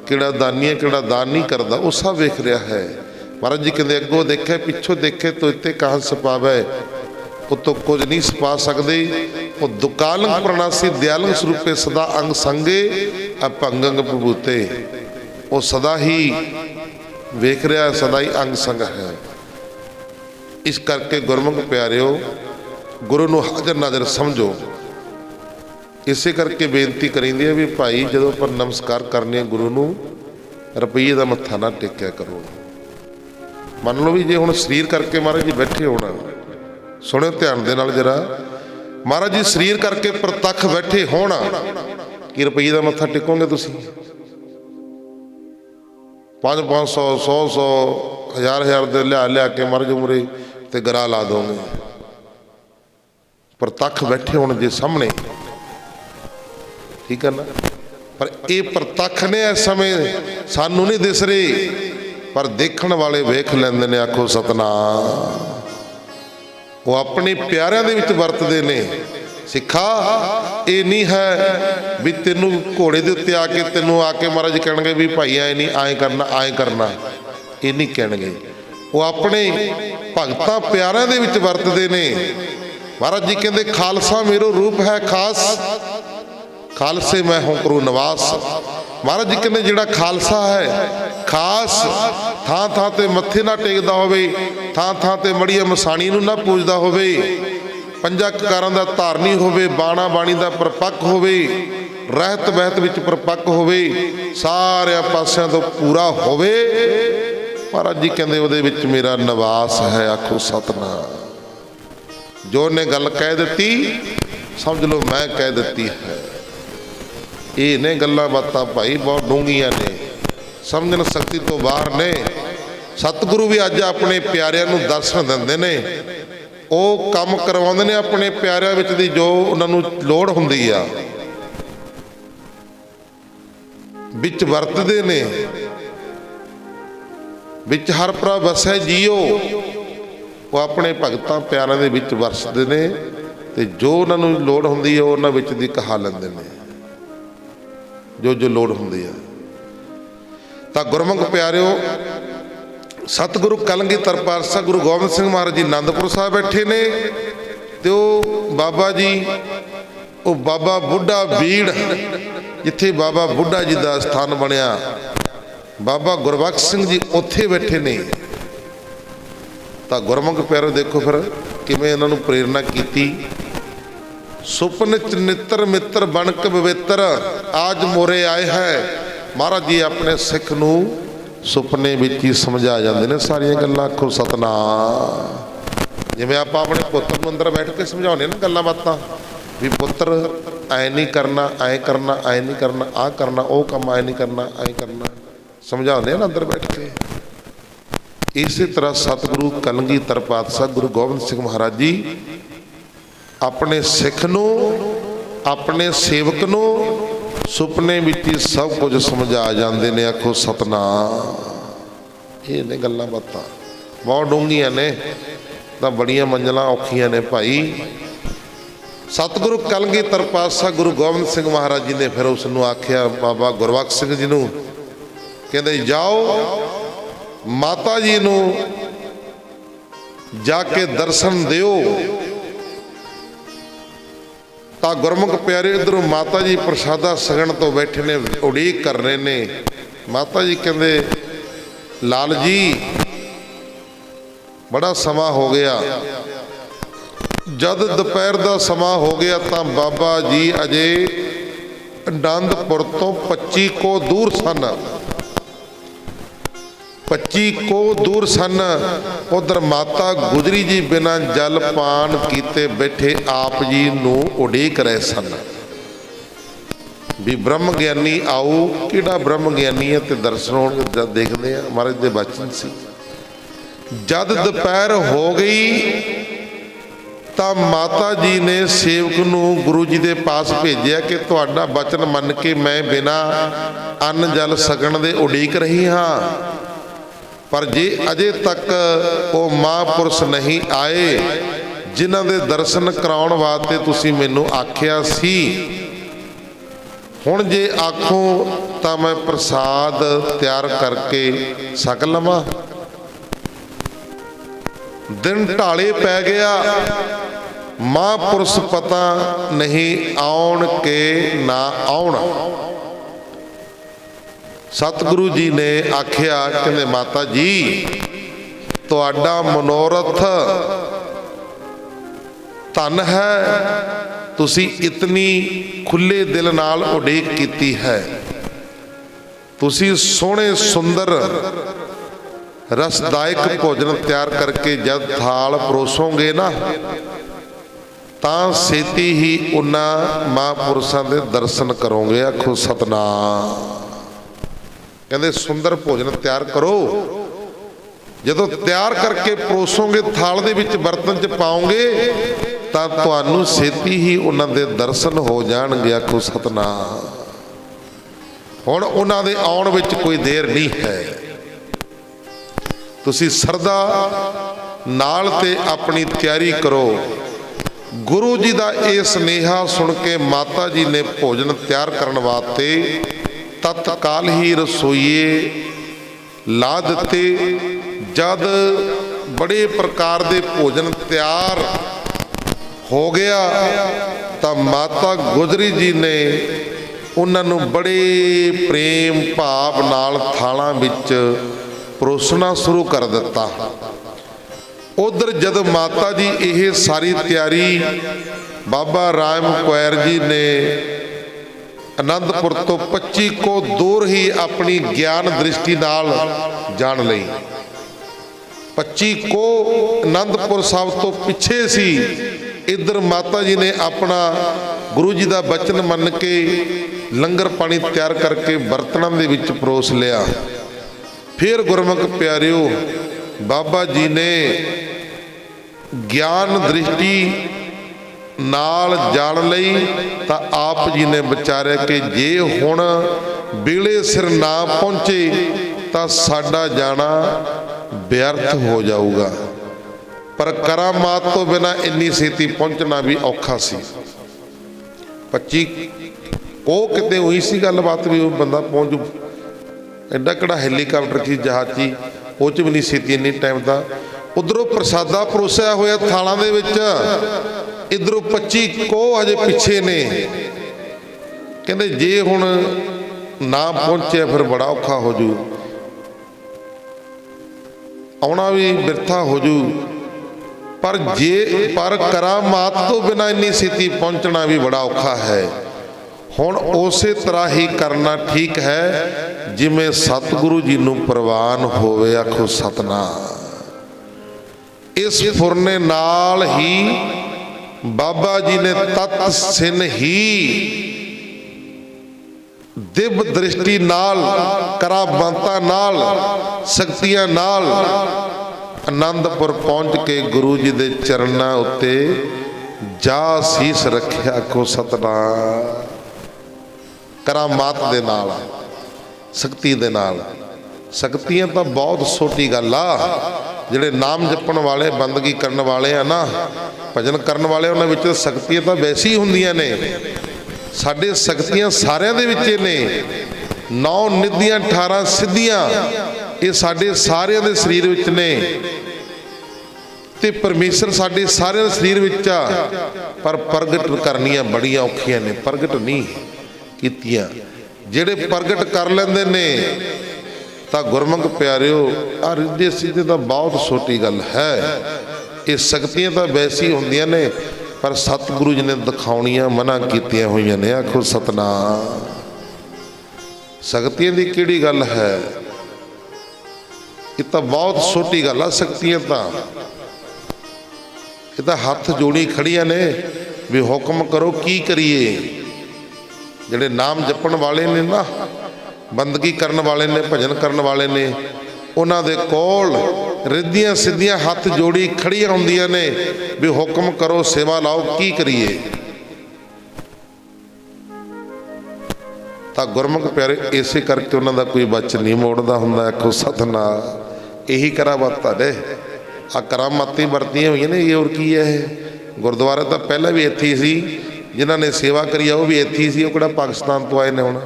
किहड़ा दानी है, किहड़ा दान नहीं करदा, वो सब वेख रहा है। महाराज जी कहते अगों देखे पिछों देखे तो इत्ते कहाँ सपावै, वो तो कुछ नहीं सपा सकते। वो दुकालंग प्रणासी दयालंग स्वरूपे सदा अंग संगे अपंगंग प्रभूते। वो सदा ही वेख रहा, सदा ही अंग संग है। इस करके गुरमुख प्यारिओ गुरु नूं हाजर नाजर समझो। इसे करके बेनती करेंगे भी भाई जो पर नमस्कार करने गुरु नूं रुपये का मत्था ना टेकिया करो। मान लो भी जे हुण शरीर करके महाराज जी बैठे होना, सुनो ध्यान दे नाल जरा, महाराज जी शरीर करके प्रतख बैठे होना कि रुपये का मत्था टेकोगे तुसीं? 500 100 1000 दे लिया के महाराज उमरे ते गरा ला दोगे। प्रतख बैठे होने जे सामने, ठीक है ना। पर ये प्रतख ने इस समय सानू नहीं दिस रहे, पर देखण वाले वेख लैंदे ने। आखो सतनाम। वो अपने प्यारिਆਂ ਦੇ ਵਿੱਚ ਵਰਤਦੇ ਨੇ। सिखा ये नहीं है भी तेनू घोड़े के उत्ते आके तेनू आके महाराज कहेंगे भी भाई आए नहीं आए करना आए करना, ये नहीं कहेंगे। वो अपने भगतां प्यारिਆਂ ਦੇ ਵਿੱਚ ਵਰਤਦੇ ਨੇ। महाराज जी कहते खालसा मेरो रूप है खास, खालसे मैं हूँ करू निवास। महाराज जी कहते जिहड़ा खालसा है खास थां थां ते मत्थे ना टेकदा होवे, थां थां ते मड़ीआ मसाणी नूं ना पूजदा होवे, पंजा ककारां दा धारनी होवे, बाणा बाणी दा परपक्क होवे, रहत बहत विच परपक्क होवे, सारे पासियां तो पूरा होवे। महाराज जी कहते उहदे विच मेरा निवास है। आखो सतनाम। जो ने गल कह दी समझ लो मैं कह दी है। ये ने गल्लां बातां भाई बहुत डूंघियां ने, समझण शक्ति तो बाहर ने। सतगुरु भी अज अपने प्यारिਆਂ ਨੂੰ दर्शन दिंदे ने, ਉਹ ਕੰਮ ਕਰਵਾਉਂਦੇ ਨੇ अपने प्यारिਆਂ ਵਿੱਚ ਦੀ जो ਉਹਨਾਂ ਨੂੰ ਲੋੜ ਹੁੰਦੀ ਆ, ਵਿੱਚ ਵਰਤਦੇ ਨੇ। ਵਿੱਚ ਹਰ ਪ੍ਰਭ ਵਸੈ ਜੀਓ, ਉਹ ਆਪਣੇ ਭਗਤਾਂ ਪਿਆਰਿਆਂ ਦੇ ਵਿੱਚ ਵਰਸਦੇ ਨੇ ਤੇ ਜੋ ਉਹਨਾਂ ਨੂੰ ਲੋੜ ਹੁੰਦੀ ਹੈ ਉਹਨਾਂ ਵਿੱਚ ਦੀ ਕਹਾ ਲੈਂਦੇ ਨੇ, ਜੋ ਲੋੜ ਹੁੰਦੀ ਹੈ। ਤਾਂ ਗੁਰਮੁਖ ਪਿਆਰਿਓ, सतगुरु कलगीधर पातशाह गुरु गोबिंद सिंह महाराज जी आनंदपुर साहब बैठे ने ते बाबा जी बाबा बुढ़ा बीड़ जिथे बाबा बुढ़ा जी का स्थान बनया, बाबा गुरबख्श सिंह जी उत्थे बैठे ने। तो गुरमुख प्यारो देखो फिर किवें इन्हां नूं प्रेरणा की। सुपन च नित्र मित्र बनक पवित्र आज मोरे आए है। महाराज जी अपने सिख नूं सुपने विच ही समझा जाते हैं सारिया गल्लां। आखो सतनाम। जिवें आपां अपने पुत्र नूं अंदर बैठ के समझाउने ना गल्लां बातां भी पुत्र ऐ नहीं करना ऐ करना ऐ नहीं करना आ करना वो काम ऐ नहीं करना ऐ करना, समझाउने ना अंदर बैठ के। इसी तरह सतगुरु कलगीधर पातशाह गुरु गोबिंद सिंह महाराज जी अपने सिख नूं अपने सेवक नूं सुपने विच ही सब कुछ समझा जाते हैं। आखो सतनाम। ये ने गल्लां बातां बहुत डूंघियां ने, तो बड़ियां मंजिलां औखियां ने भाई। सतगुरु कलगीधर पातशाह गुरु गोबिंद सिंह महाराज जी ने फिर उसनूं आख्या, बाबा गुरबख्श सिंह जी नूं कहंदे जाओ माता जी नूं जाके दर्शन दिओ। तो गुरमुख प्यारे इधरों माता जी प्रसादा सगण तो बैठे ने, उड़ीक कर रहे ने। माता जी कहते लाल जी बड़ा समा हो गया। जद दोपहर का समा हो गया तो बाबा जी अजे आनंदपुर तो 25 को दूर सन, 25 को दूर सन। उधर माता गुजरी जी बिना जल पान कीते बैठे आप जी नूं उड़ीक रहे सन भी ब्रह्म ज्ञानी आऊ। किहड़ा ब्रह्म ज्ञानी है ते दर्शन होणगे, जद देखते हैं महाराज दे बचन सी। जद दोपहर हो गई तो माता जी ने सेवक नूं गुरु जी दे पास भेजिया कि तुहाडा बचन मन के मैं बिना अन्न जल सकण दे उड़ीक रही हाँ, पर जे अजे तक वो महापुरुष नहीं आए जिन्हां दे दर्शन कराउण वास्ते तुसीं मैनूं आखिया सी, हुण जे आखो तो मैं प्रसाद तैयार करके छक लवां। दिन ढाले पै गया, महापुरुष पता नहीं आउण के ना आउण। सतगुरु जी ने आख्या कहते माता जी तुहाडा मनोरथ धन है, तुसी इतनी खुले दिल नाल उड़ीक कीती है। तुसी सोहणे सुंदर रसदायक भोजन तैयार करके जब थाल परोसोगे ना तां छेती ही उन्हां महापुरुषां दे दर्शन करोगे। आखो सतनाम। कहते सुंदर भोजन तैयार करो, जदों तैयार करके परोसोगे थाल दे विच बर्तन च पाओगे तां तुहानूं छेती ही उन्हां दे दर्शन हो जाणगे। आखो सतनाम। हुण उन्हां दे आउण विच कोई देर नहीं है। तुसी सरदा नाल ते अपनी तैयारी करो। गुरु जी का यह सुनेहा सुन के माता जी ने भोजन तैयार करने वास्ते तत्काल ही रसोईए ला दिते। जद बड़े प्रकार के भोजन तैयार हो गया तो माता गुजरी जी ने उन्होंने बड़े प्रेम भाव नाल थालां विच परोसना शुरू कर दिता। उधर जद माता जी यह सारी तैयारी बाबा राम कुंवर जी ने आनंदपुर तो 25 को दूर ही अपनी ज्ञान दृष्टि नाल जान लई। 25 को आनंदपुर साहब तो पिछे सी। इधर माता जी ने अपना गुरु जी का बचन मन के लंगर पानी तैयार करके बर्तनों के विच परोस लिया। फिर गुरमुख प्यारिओ बाबा जी ने ज्ञान दृष्टि नाल जान लई तो आप जी ने विचारिया कि जे हुण बेले सिर ना पहुँचे तो साडा जाना व्यर्थ हो जाऊगा। पर करामात तो बिना इन्नी छेती पहुँचना भी औखा सी। 25 को किते हुई सी गलबात भी बंदा पहुँचू। एडा किहड़ा हैलीकाप्टर की जहाज़ी वो भी नहीं छेती इन्नी टाइम का। उधरों प्रसादा परोसिया होया थालां दे विच, इधरों 25 को हजे पिछे ने। कहते जे हुण ना पहुंचे फिर बड़ा औखा हो जू, आउणा भी बिरथा हो जू। पर करामात तो बिना इन्नी छेती पहुंचना भी बड़ा औखा है। हुण उसे तरह ही करना ठीक है जिमें सतगुरु जी नूं प्रवान होवे। आखो सतनाम। इस फुरने नाल ही बाबा जी ने तत् सिन ही दिव्य दृष्टि नाल करामातां नाल शक्तियां नाल आनंदपुर पहुंच के गुरु जी दे चरनां उत्ते जा सीस रखिया। आखो सतनाम। करामात दे नाल शक्ति दे नाल। शक्तियां तो बहुत छोटी गल आ। जिहड़े नाम जपण वाले बंदगी करन वाले आ ना, भजन करन वाले उन्हां विच शक्तियां तो वैसे ही हुंदियां ने। साडे शक्तियां सारियां दे विच ने। 9 निधियां 18 सिद्धियां ये साडे सारियां दे शरीर विच ने ते परमेश्वर साडे सारियां दे शरीर विच आ। पर प्रगट करनियां बड़ियां औखियां ने। प्रगट नहीं कीतियां। जिहड़े प्रगट कर लैंदे ने तो गुरमुख प्यारिओ आ रिद्धे सीधे तो बहुत छोटी गल है। ये शक्तियां तो वैसी होंदियां ने। पर सतगुरु जी ने दिखाउणियां मना कीतियां होईयां ने। आखो सतनाम। शक्तियां दी किहड़ी गल है, ये तो बहुत छोटी गल आ। शक्तियां तो हथ जोड़ी खड़ियां ने भी हुक्म करो की करिए। जिहड़े नाम जपण वाले ने ना, बंदगी करन वाले ने, भजन करन वाले ने, उन्हां दे कोल रिद्धियां सिद्धियां हथ जोड़ी खड़ियां हुंदियां ने भी हुक्म करो, सेवा लाओ, की करिए। तो गुरमुख प्यारे इसे करके उन्हां दा कोई बच नहीं मोड़दा हुंदा। आखो सतनाम। यही करामात ने, आ करामाती वरतियां हुई ने, ये और की है। गुरुद्वारा तो पहले भी इत्थे ही सी, जिन्हां ने सेवा करी आ वो भी इत्थे ही सी, वो किहड़ा पाकिस्तान तो आए ने। हुण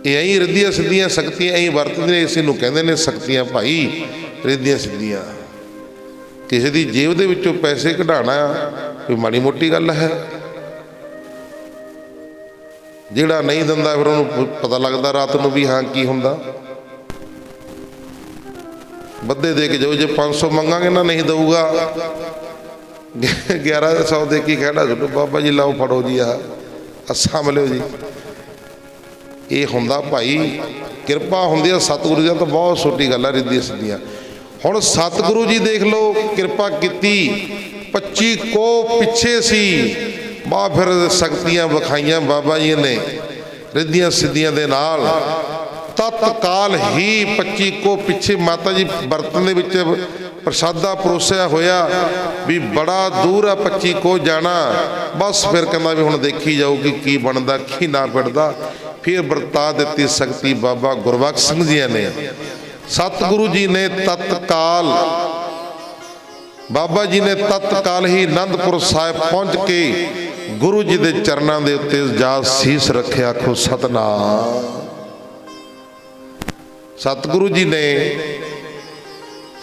यही रिद्धियां सिद्धियां शक्तियां यही वरतदे, इस नूं कहंदे ने शक्तियां भाई। रिद्धियां सिद्धियां किसी दी जेब दे विचों पैसे कढाना कोई माड़ी मोटी गल है। जिहड़ा नहीं दिंदा फिर उहनूं पता लगदा रात नूं भी हाँ की हुंदा। बद्दे दे के जाओ, जे 500 मंगांगे ना नहीं दूगा 1100 दे की कहना सुनो बाबा जी लाओ फड़ो जी आ सामलो जी। ये हुंदा भाई किरपा हुंदी है सतगुरु जी। तो बहुत छोटी गल है रिद्धियां सिद्धियां। हुण सतगुरु जी देख लो किरपा कीती 25 को पिछे सी बा फिर शक्तियां विखाइयां बाबा जी ने रिद्धियां सिद्धियां दे नाल। तत्काल ही 25 को पिछे माता जी बर्तन दे विच प्रसादा परोसिया होया भी बड़ा दूर है 25 को जाना। बस फिर कहना भी हुण देखी जाऊगी की बनदा की ना बनदा। फिर बरता दी शक्ति बाबा गुरबख्श सिंह जी ने। सतगुरु जी ने तत्काल बाबा जी ने तत्काल ही आनंदपुर साहिब पहुंच के गुरु जी के चरणों के उत्ते जा सीस रखे। आखो सतनाम। सतगुरु जी ने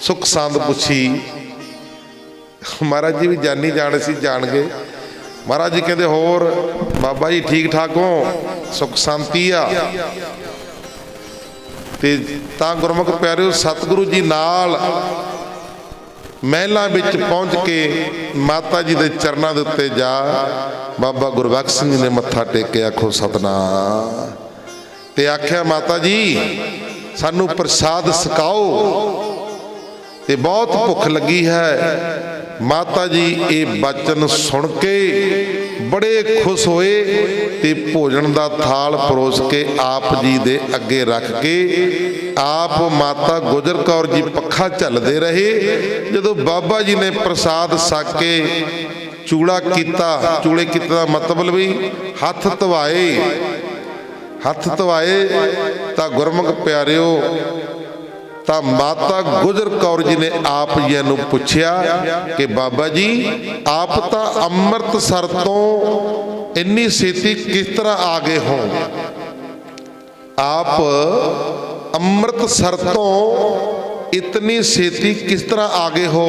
सुख सांद पुछी। महाराज जी भी जानी जाने सी जान गए। महाराज जी कहते होर बाबा जी ठीक ठाक हो, सुख शांति आ। ते तां गुरमुख प्यारिओ सतगुरु जी नाल महलों में पहुँच के माता जी के चरणों के उत्ते जा बाबा गुरबख्श सिंह जी ने मत्था टेके। आखो सतनाम। ते आख्या माता जी सानू प्रसाद सकाओ ते बहुत भुख लगी है। माता जी ये बचन सुन के बड़े खुश होए ते भोजन का थाल परोस के आप जी दे अगे रख के आप माता गुजर कौर जी पखा झलते रहे। जदों बाबा जी ने प्रसाद सक के चूड़ा किया, चूड़े किते दा मतलब भी हथ धवाए। हथ धवाए तां गुरमुख प्यारिओ तां माता गुजर कौर जी ने आप जी नूं पुछया कि बाबा जी आप तां अमृतसर तो इन्नी छेती किस तरह आ गए हो? आप अमृतसर तो इतनी छेती किस तरह आ गए हो?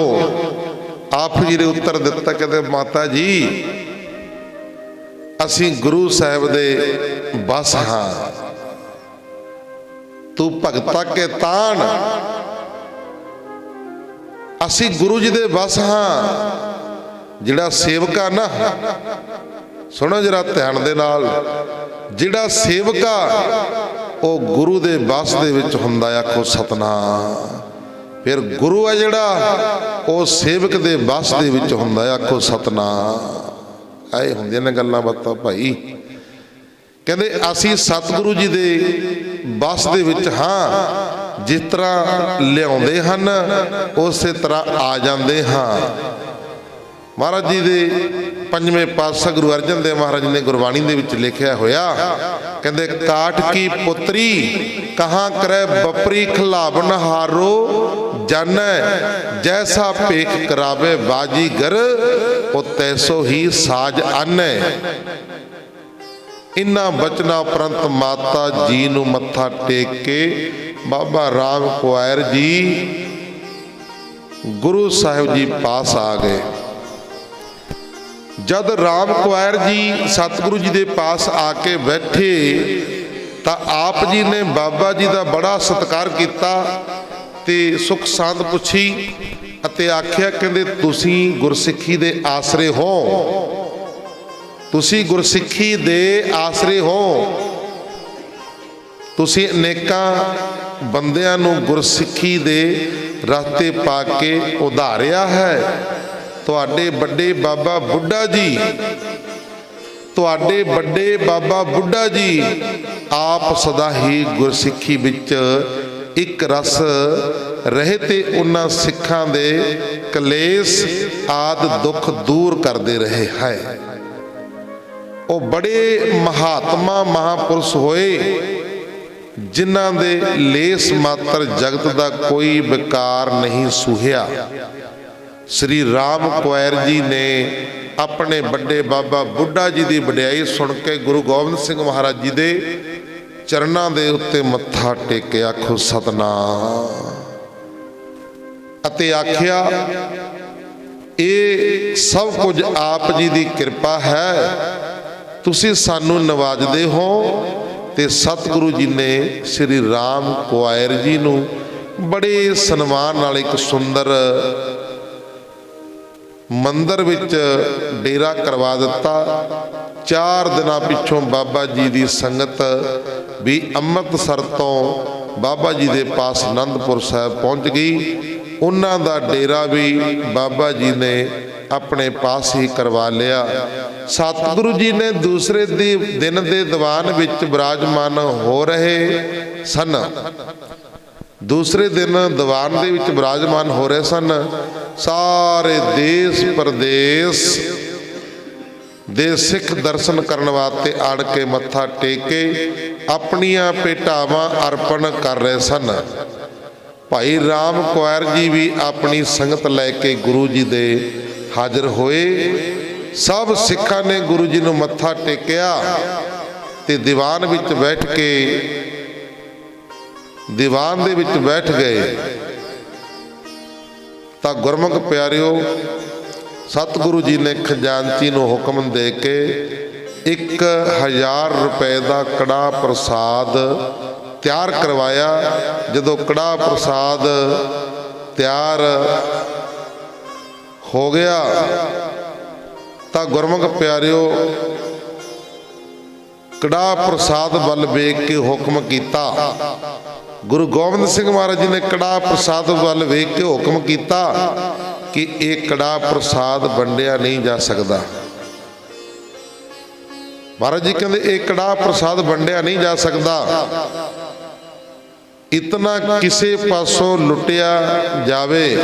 आप जी ने उत्तर दिता कहते माता जी असी गुरु साहिब दे बस हाँ। तू भगता के तान असी गुरु जी दे बस हाँ। जिहड़ा सेवका ना सुनो जरा ध्यान दे नाल, जिहड़ा सेवका वो गुरु दे बस दे विच हुंदा। आखो सतनाम। फिर गुरु है जिहड़ा वो सेवक दे बस दे विच हुंदा। आखो सतनाम। आए हुंदियां ने गल्लां बातां भाई। कहते असी सतगुरु जी दे बस दे विच हाँ। जिस तरह लियाउंदे हन उस तरह आ जाते हाँ। महाराज जी दे पंजवें पातशाह गुरु अर्जन देव महाराज ने गुरबाणी दे विच लिखिया होया कहते काठ की पुत्री कहाँ करे बपरी खिलावन हारो जान जैसा पेख करावे बाजीगर वो तैसो ही साज आने। इन्हां बचना उपरंत माता जी नूं मत्था टेक के बाबा राम कुआर जी गुरु साहिब जी पास आ गए। जद राम कुआर जी सतगुरु जी के पास आके बैठे तो आप जी ने बाबा जी का बड़ा सत्कार किया ते सुख सांद पुछी ਅਤੇ ਆਖਿਆ ਕਹਿੰਦੇ ਤੁਸੀਂ ਗੁਰਸਿੱਖੀ ਦੇ ਆਸਰੇ ਹੋ, ਤੁਸੀਂ ਗੁਰਸਿੱਖੀ ਦੇ ਆਸਰੇ ਹੋ। ਤੁਸੀਂ ਅਨੇਕਾਂ ਬੰਦਿਆਂ ਨੂੰ ਗੁਰਸਿੱਖੀ ਦੇ ਰਸਤੇ ਪਾ ਕੇ ਉਧਾਰਿਆ ਹੈ। ਤੁਹਾਡੇ ਵੱਡੇ ਬਾਬਾ ਬੁੱਢਾ ਜੀ, ਤੁਹਾਡੇ ਵੱਡੇ ਬਾਬਾ ਬੁੱਢਾ ਜੀ ਆਪ ਸਦਾ ਹੀ ਗੁਰਸਿੱਖੀ ਵਿੱਚ ਇੱਕ ਰਸ ਰਹੇ ਤੇ ਉਹਨਾਂ ਸਿੱਖਾਂ ਦੇ ਕਲੇਸ਼ ਆਦਿ ਦੁੱਖ ਦੂਰ ਕਰਦੇ ਰਹੇ ਹੈ। ਉਹ ਬੜੇ ਮਹਾਤਮਾ ਮਹਾਪੁਰਸ਼ ਹੋਏ ਜਿਨ੍ਹਾਂ ਦੇ ਲੇਸ ਮਾਤਰ ਜਗਤ ਦਾ ਕੋਈ ਵਿਕਾਰ ਨਹੀਂ ਸੂਹਿਆ। ਸ੍ਰੀ ਰਾਮ ਕੁਆਰ ਜੀ ਨੇ ਆਪਣੇ ਵੱਡੇ ਬਾਬਾ ਬੁੱਢਾ ਜੀ ਦੀ ਵਡਿਆਈ ਸੁਣ ਕੇ ਗੁਰੂ ਗੋਬਿੰਦ ਸਿੰਘ ਮਹਾਰਾਜ ਜੀ ਦੇ ਚਰਨਾਂ ਦੇ ਉੱਤੇ ਮੱਥਾ ਟੇਕਿਆ, ਆਖੋ ਸਤਨਾਮ, ਅਤੇ ਆਖਿਆ ਇਹ ਸਭ ਕੁਝ ਆਪ ਜੀ ਦੀ ਕਿਰਪਾ ਹੈ, ਤੁਸੀਂ ਸਾਨੂੰ ਨਵਾਜਦੇ ਹੋ। ਤੇ ਸਤਿਗੁਰੂ ਜੀ ਨੇ ਸ੍ਰੀ ਰਾਮ ਕੁਆਰ ਜੀ ਨੂੰ ਬੜੇ ਸਨਮਾਨ ਨਾਲ ਇੱਕ ਸੁੰਦਰ ਮੰਦਰ ਵਿੱਚ ਡੇਰਾ ਕਰਵਾ ਦਿੱਤਾ। 4 ਦਿਨਾਂ ਪਿੱਛੋਂ ਬਾਬਾ ਜੀ ਦੀ ਸੰਗਤ ਵੀ ਅੰਮ੍ਰਿਤਸਰ ਤੋਂ ਬਾਬਾ ਜੀ ਦੇ ਪਾਸ ਅਨੰਦਪੁਰ ਸਾਹਿਬ ਪਹੁੰਚ ਗਈ। ਉਹਨਾਂ ਦਾ ਡੇਰਾ ਵੀ ਬਾਬਾ ਜੀ ਨੇ ਆਪਣੇ ਪਾਸ ਹੀ ਕਰਵਾ ਲਿਆ। ਸਤਿਗੁਰੂ ਜੀ ਨੇ ਦੂਸਰੇ ਦਿਨ ਦੇ ਦੀਵਾਨ ਵਿੱਚ ਬਿਰਾਜਮਾਨ ਹੋ ਰਹੇ ਸਨ। ਦੂਸਰੇ ਦਿਨ ਦੀਵਾਨ ਦੇ ਵਿੱਚ ਬਿਰਾਜਮਾਨ ਹੋ ਰਹੇ ਸਨ। ਸਾਰੇ ਦੇਸ਼ ਪ੍ਰਦੇਸ਼ ਦੇ ਸਿੱਖ ਦਰਸ਼ਨ ਕਰਨ ਵਾਸਤੇ ਆੜ ਕੇ ਮੱਥਾ ਟੇਕ ਕੇ ਆਪਣੀਆਂ ਭੇਟਾਵਾਂ ਅਰਪਣ ਕਰ ਰਹੇ ਸਨ। ਭਾਈ ਰਾਮ ਕੁਆਰ ਜੀ ਵੀ ਆਪਣੀ ਸੰਗਤ ਲੈ ਕੇ ਗੁਰੂ ਜੀ ਦੇ ਹਾਜ਼ਰ ਹੋਏ। ਸਭ ਸਿੱਖਾਂ ਨੇ ਗੁਰੂ ਜੀ ਨੂੰ ਮੱਥਾ ਟੇਕਿਆ ਤੇ ਦੀਵਾਨ ਵਿੱਚ ਬੈਠ ਕੇ ਦੀਵਾਨ ਦੇ ਵਿੱਚ ਬੈਠ ਗਏ। ਤਾਂ ਗੁਰਮੁਖ ਪਿਆਰਿਓ, ਸਤਿਗੁਰੂ ਜੀ ਨੇ ਖਜ਼ਾਨਚੀ ਨੂੰ ਹੁਕਮ ਦੇ ਕੇ 1000 ਰੁਪਏ ਦਾ ਕੜਾਹ ਪ੍ਰਸਾਦ ਤਿਆਰ ਕਰਵਾਇਆ। ਜਦੋਂ ਕੜਾਹ ਪ੍ਰਸਾਦ ਤਿਆਰ ਹੋ ਗਿਆ ਤਾਂ ਗੁਰਮੁਖ ਪਿਆਰਿਓ ਕੜਾਹ ਪ੍ਰਸਾਦ ਵੱਲ ਵੇਖ ਕੇ ਹੁਕਮ ਕੀਤਾ। ਗੁਰੂ ਗੋਬਿੰਦ ਸਿੰਘ ਮਹਾਰਾਜ ਜੀ ਨੇ ਕੜਾਹ ਪ੍ਰਸਾਦ ਵੱਲ ਵੇਖ ਕੇ ਹੁਕਮ ਕੀਤਾ ਕਿ ਇਹ ਕੜਾਹ ਪ੍ਰਸਾਦ ਵੰਡਿਆ ਨਹੀਂ ਜਾ ਸਕਦਾ। ਮਹਾਰਾਜ ਜੀ ਕਹਿੰਦੇ ਇਹ ਕੜਾਹ ਪ੍ਰਸਾਦ ਵੰਡਿਆ ਨਹੀਂ ਜਾ ਸਕਦਾ। ਇਤਨਾ ਕਿਸੇ ਪਾਸੋਂ ਲੁੱਟਿਆ ਜਾਵੇ,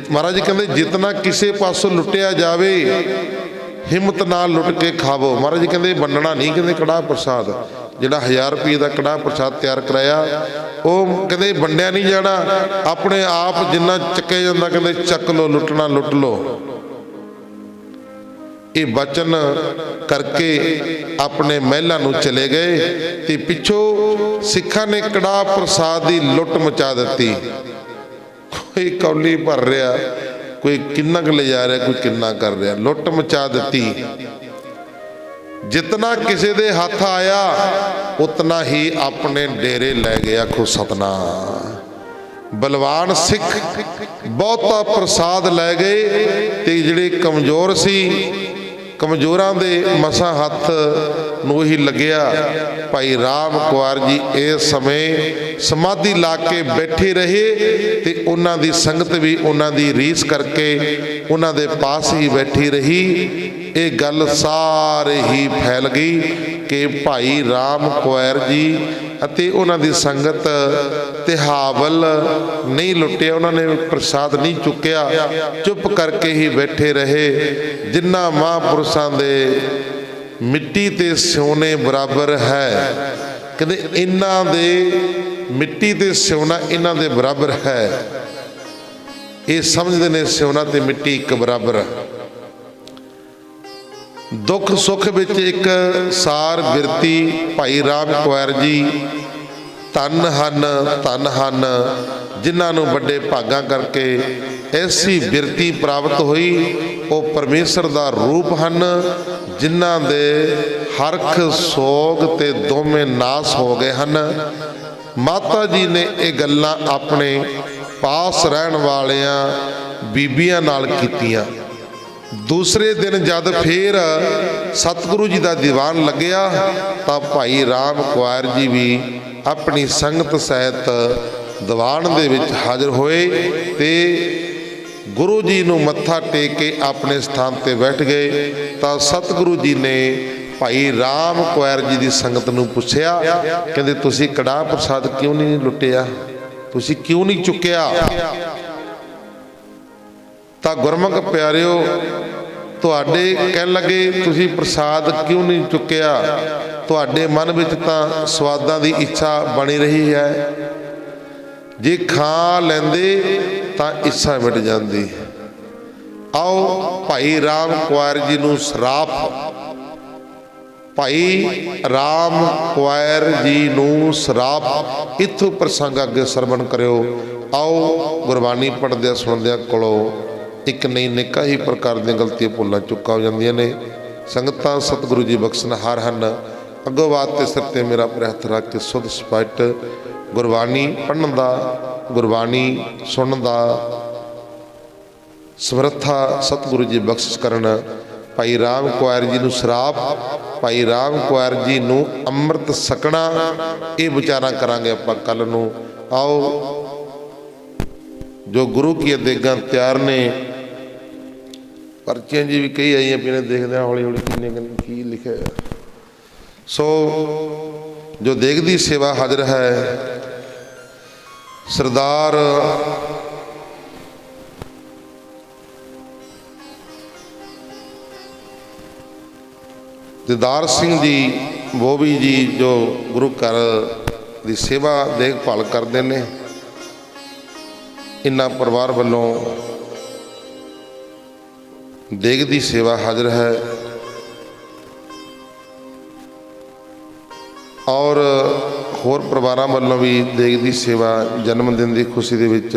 ਮਹਾਰਾਜ ਜੀ ਕਹਿੰਦੇ ਜਿਤਨਾ ਕਿਸੇ ਪਾਸੋਂ ਲੁੱਟਿਆ ਜਾਵੇ ਹਿੰਮਤ ਨਾਲ ਲੁੱਟ ਕੇ ਖਾਵੋ। ਮਹਾਰਾਜ ਜੀ ਕਹਿੰਦੇ ਵੰਡਣਾ ਨਹੀਂ, ਕਹਿੰਦੇ ਕੜਾਹ ਪ੍ਰਸਾਦ ਜਿਹੜਾ 1000 ਰੁਪਏ ਦਾ ਕੜਾਹ ਪ੍ਰਸਾਦ ਤਿਆਰ ਕਰਾਇਆ ਉਹ ਕਹਿੰਦੇ ਵੰਡਿਆ ਨਹੀਂ ਜਾਣਾ। ਆਪਣੇ ਆਪ ਜਿੰਨਾ ਚੱਕਿਆ ਜਾਂਦਾ ਕਹਿੰਦੇ ਚੱਕ ਲੋ, ਲੁੱਟਣਾ ਲੁੱਟ ਲੋ। ਇਹ ਬਚਨ ਕਰਕੇ ਆਪਣੇ ਮਹਿਲਾਂ ਨੂੰ ਚਲੇ ਗਏ ਤੇ ਪਿੱਛੋਂ ਸਿੱਖਾਂ ਨੇ ਕੜਾਹ ਪ੍ਰਸਾਦ ਦੀ ਲੁੱਟ ਮਚਾ ਦਿੱਤੀ। ਕੋਈ ਕੌਲੀ ਭਰ ਰਿਹਾ, ਕੋਈ ਕਿੰਨਾ ਕੁ ਲਿਜਾ ਰਿਹਾ, ਕੋਈ ਕਿੰਨਾ ਕਰ ਰਿਹਾ, ਲੁੱਟ ਮਚਾ ਦਿੱਤੀ। ਜਿਤਨਾ ਕਿਸੇ ਦੇ ਹੱਥ ਆਇਆ ਉਤਨਾ ਹੀ ਆਪਣੇ ਡੇਰੇ ਲੈ ਗਿਆ। ਆਖੋ ਸਤਨਾਮ। ਬਲਵਾਨ ਸਿੱਖ ਬਹੁਤਾ ਪ੍ਰਸਾਦ ਲੈ ਗਏ ਤੇ ਜਿਹੜੇ ਕਮਜ਼ੋਰ ਸੀ, ਕਮਜ਼ੋਰਾਂ ਦੇ ਮਸਾਂ ਹੱਥ ਨੂੰ ਹੀ ਲੱਗਿਆ। ਭਾਈ ਰਾਮ ਕੁਆਰ ਜੀ ਇਸ ਸਮੇਂ ਸਮਾਧੀ ਲਾ ਕੇ ਬੈਠੇ ਰਹੇ ਤੇ ਉਹਨਾਂ ਦੀ ਸੰਗਤ ਵੀ ਉਹਨਾਂ ਦੀ ਰੀਸ ਕਰਕੇ ਉਹਨਾਂ ਦੇ ਪਾਸ ਹੀ ਬੈਠੀ ਰਹੀ। ਇਹ ਗੱਲ ਸਾਰੇ ਹੀ ਫੈਲ ਗਈ ਕਿ ਭਾਈ ਰਾਮ ਕੁਆਰ ਜੀ ਅਤੇ ਉਹਨਾਂ ਦੀ ਸੰਗਤ ਤਿਹਾਵਲ ਨਹੀਂ ਲੁੱਟਿਆ, ਉਹਨਾਂ ਨੇ ਪ੍ਰਸਾਦ ਨਹੀਂ ਚੁੱਕਿਆ, ਚੁੱਪ ਕਰਕੇ ਹੀ ਬੈਠੇ ਰਹੇ। ਜਿਨ੍ਹਾਂ ਮਹਾਂਪੁਰਸ਼ਾਂ ਦੇ ਮਿੱਟੀ ਤੇ ਸੋਨੇ ਬਰਾਬਰ ਹੈ, ਕਹਿੰਦੇ ਇਹਨਾਂ ਦੇ ਮਿੱਟੀ ਤੇ ਸੋਨਾ ਇਹਨਾਂ ਦੇ ਬਰਾਬਰ ਹੈ। ਇਹ ਸਮਝਦੇ ਨੇ ਸੋਨਾ ਤੇ ਮਿੱਟੀ ਇੱਕ ਬਰਾਬਰ। ਦੁੱਖ ਸੁੱਖ ਵਿੱਚ ਇੱਕ ਸਾਰ ਬਿਰਤੀ ਭਾਈ ਰਾਮ ਕੁਆਰ ਜੀ ਧੰਨ ਹਨ ਜਿਨ੍ਹਾਂ ਨੂੰ ਵੱਡੇ ਭਾਗਾਂ ਕਰਕੇ ਐਸੀ ਬਿਰਤੀ ਪ੍ਰਾਪਤ ਹੋਈ। ਉਹ ਪਰਮੇਸ਼ਰ ਦਾ ਰੂਪ ਹਨ ਜਿਨ੍ਹਾਂ ਦੇ ਹਰਖ ਸੋਗ ਤੇ ਦੋਵੇਂ ਨਾਸ ਹੋ ਗਏ ਹਨ। ਮਾਤਾ ਜੀ ਨੇ ਇਹ ਗੱਲਾਂ ਆਪਣੇ पास रहन वालियां बीबियां नाल कीतियां। दूसरे दिन जद फिर सतगुरु जी का दीवान लग्या तो भाई राम कुआर जी भी अपनी संगत सहित दीवान दे विच हाजिर होए ते गुरु जी नूं मत्था टेक के अपने स्थान ते बैठ गए। तो सतगुरु जी ने भाई राम कुआर जी की संगत नूं पुछया, कहंदे तुसीं कड़ाह प्रसाद क्यों नहीं लुटिया, तुसीं क्यों नहीं चुकिया। तो गुरमुख प्यारिओ तुहाडे कहन लगे तुसीं प्रसाद क्यों नहीं चुकिया, तुहाडे मन विच तां स्वादां दी इच्छा बनी रही है, जे खा लैंदे तां इच्छा मिट जांदी। आओ भाई राम कुआर जी नूं सराप, भाई राम कुआर जी नूं सराप, इत्थों प्रसंग अगे सरवण करियो। आओ गुरबाणी पढ़दे सुणदे कोलों एक नहीं निका ही प्रकार दी गलतियां भुलां चुका हो जांदियां ने। संगतां सतगुरु जी बख्शनहार हन। अगों बात ते सिर ते मेरा पैर हथ रख के सुध स्पष्ट गुरबाणी पढ़न दा, गुरबाणी सुनन दा समर्था सतगुरु जी बख्शिश करन। भाई राम कुआर जी नूं सराप, भाई राम कुआर जी नूं अमृत सकना, ये विचारां करांगे आपां कल नूं। आओ जो गुरु की देगां तैयार ने, पर्चियां जी भी कई आईयां पीने, देखते हैं हौली हौली किन्ने की लिखे। सो जो देग दी सेवा हाजिर है सरदार दिदार सिंह जी बोवी जी जो गुरु घर की सेवा देखभाल करते हैं, इन्हां परिवार वालों देग दी सेवा हाजिर है। और होर परिवारां वालों भी देग दी सेवा जन्मदिन की खुशी दे विच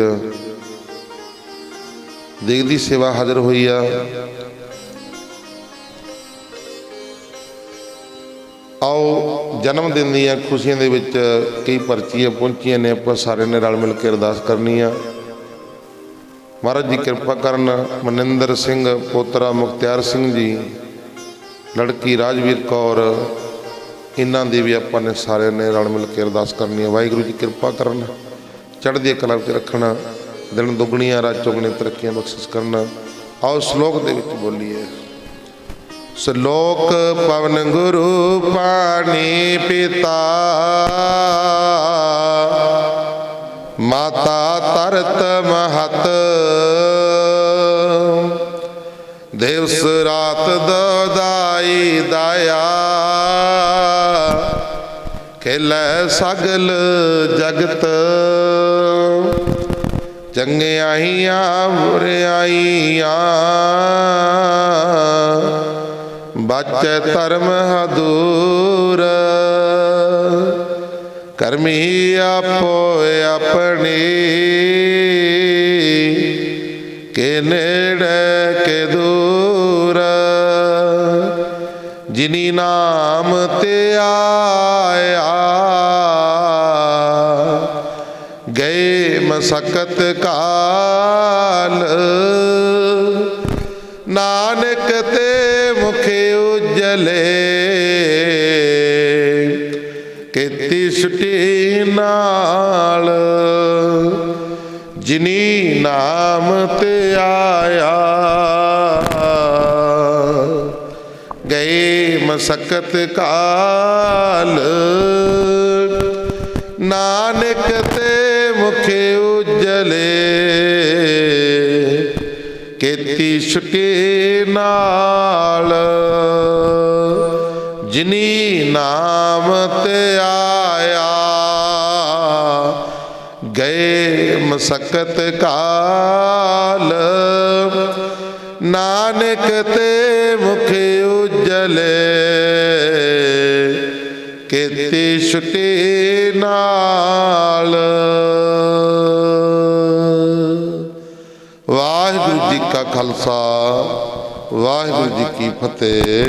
देग दी सेवा हाजिर हुई है। आओ जन्मदिन दीयां खुशियां दे विच कई पर्चियां पहुंचियां ने, आपां सारे ने रल मिल के अरदास करनी आ। महाराज जी कृपा करन। मनिंदर सिंह पोतरा मुख्तियार सिंह जी, लड़की राजवीर कौर, इन्हां दी भी आपां ने सारे ने रल मिल के अरदास करनी है। वाहिगुरू जी कृपा करन, चढ़दी कला विच रखना, दिन दुगणियां रात चौगुणी तरक्कियां बख्शिश करना। आओ श्लोक दे विच बोलीए। श्लोक पवन गुरु पानी पिता, माता तरत महत, दिवस रात दोदाई दया, खेलै सगल जगत, चंगियाइयां बुराइयां, बचै धर्म हदूर, कर्मी आपो अपनी, के नेड़े के दूर, जिनी नाम ते आया, गए मसकत काल, नानक ते मुखे उजले, केती छुटी नाल, जिनी नाम ते आया, गए मसकत काल, नानक ते मुखे उजले, केती छुटी नाल, जिनी नाम ते आया, गए मसकत काल, नानक ते मुखे उजले, केती छुटी नाल। वाहिगुरू जी का खालसा, वाहिगुरू जी की फतेह।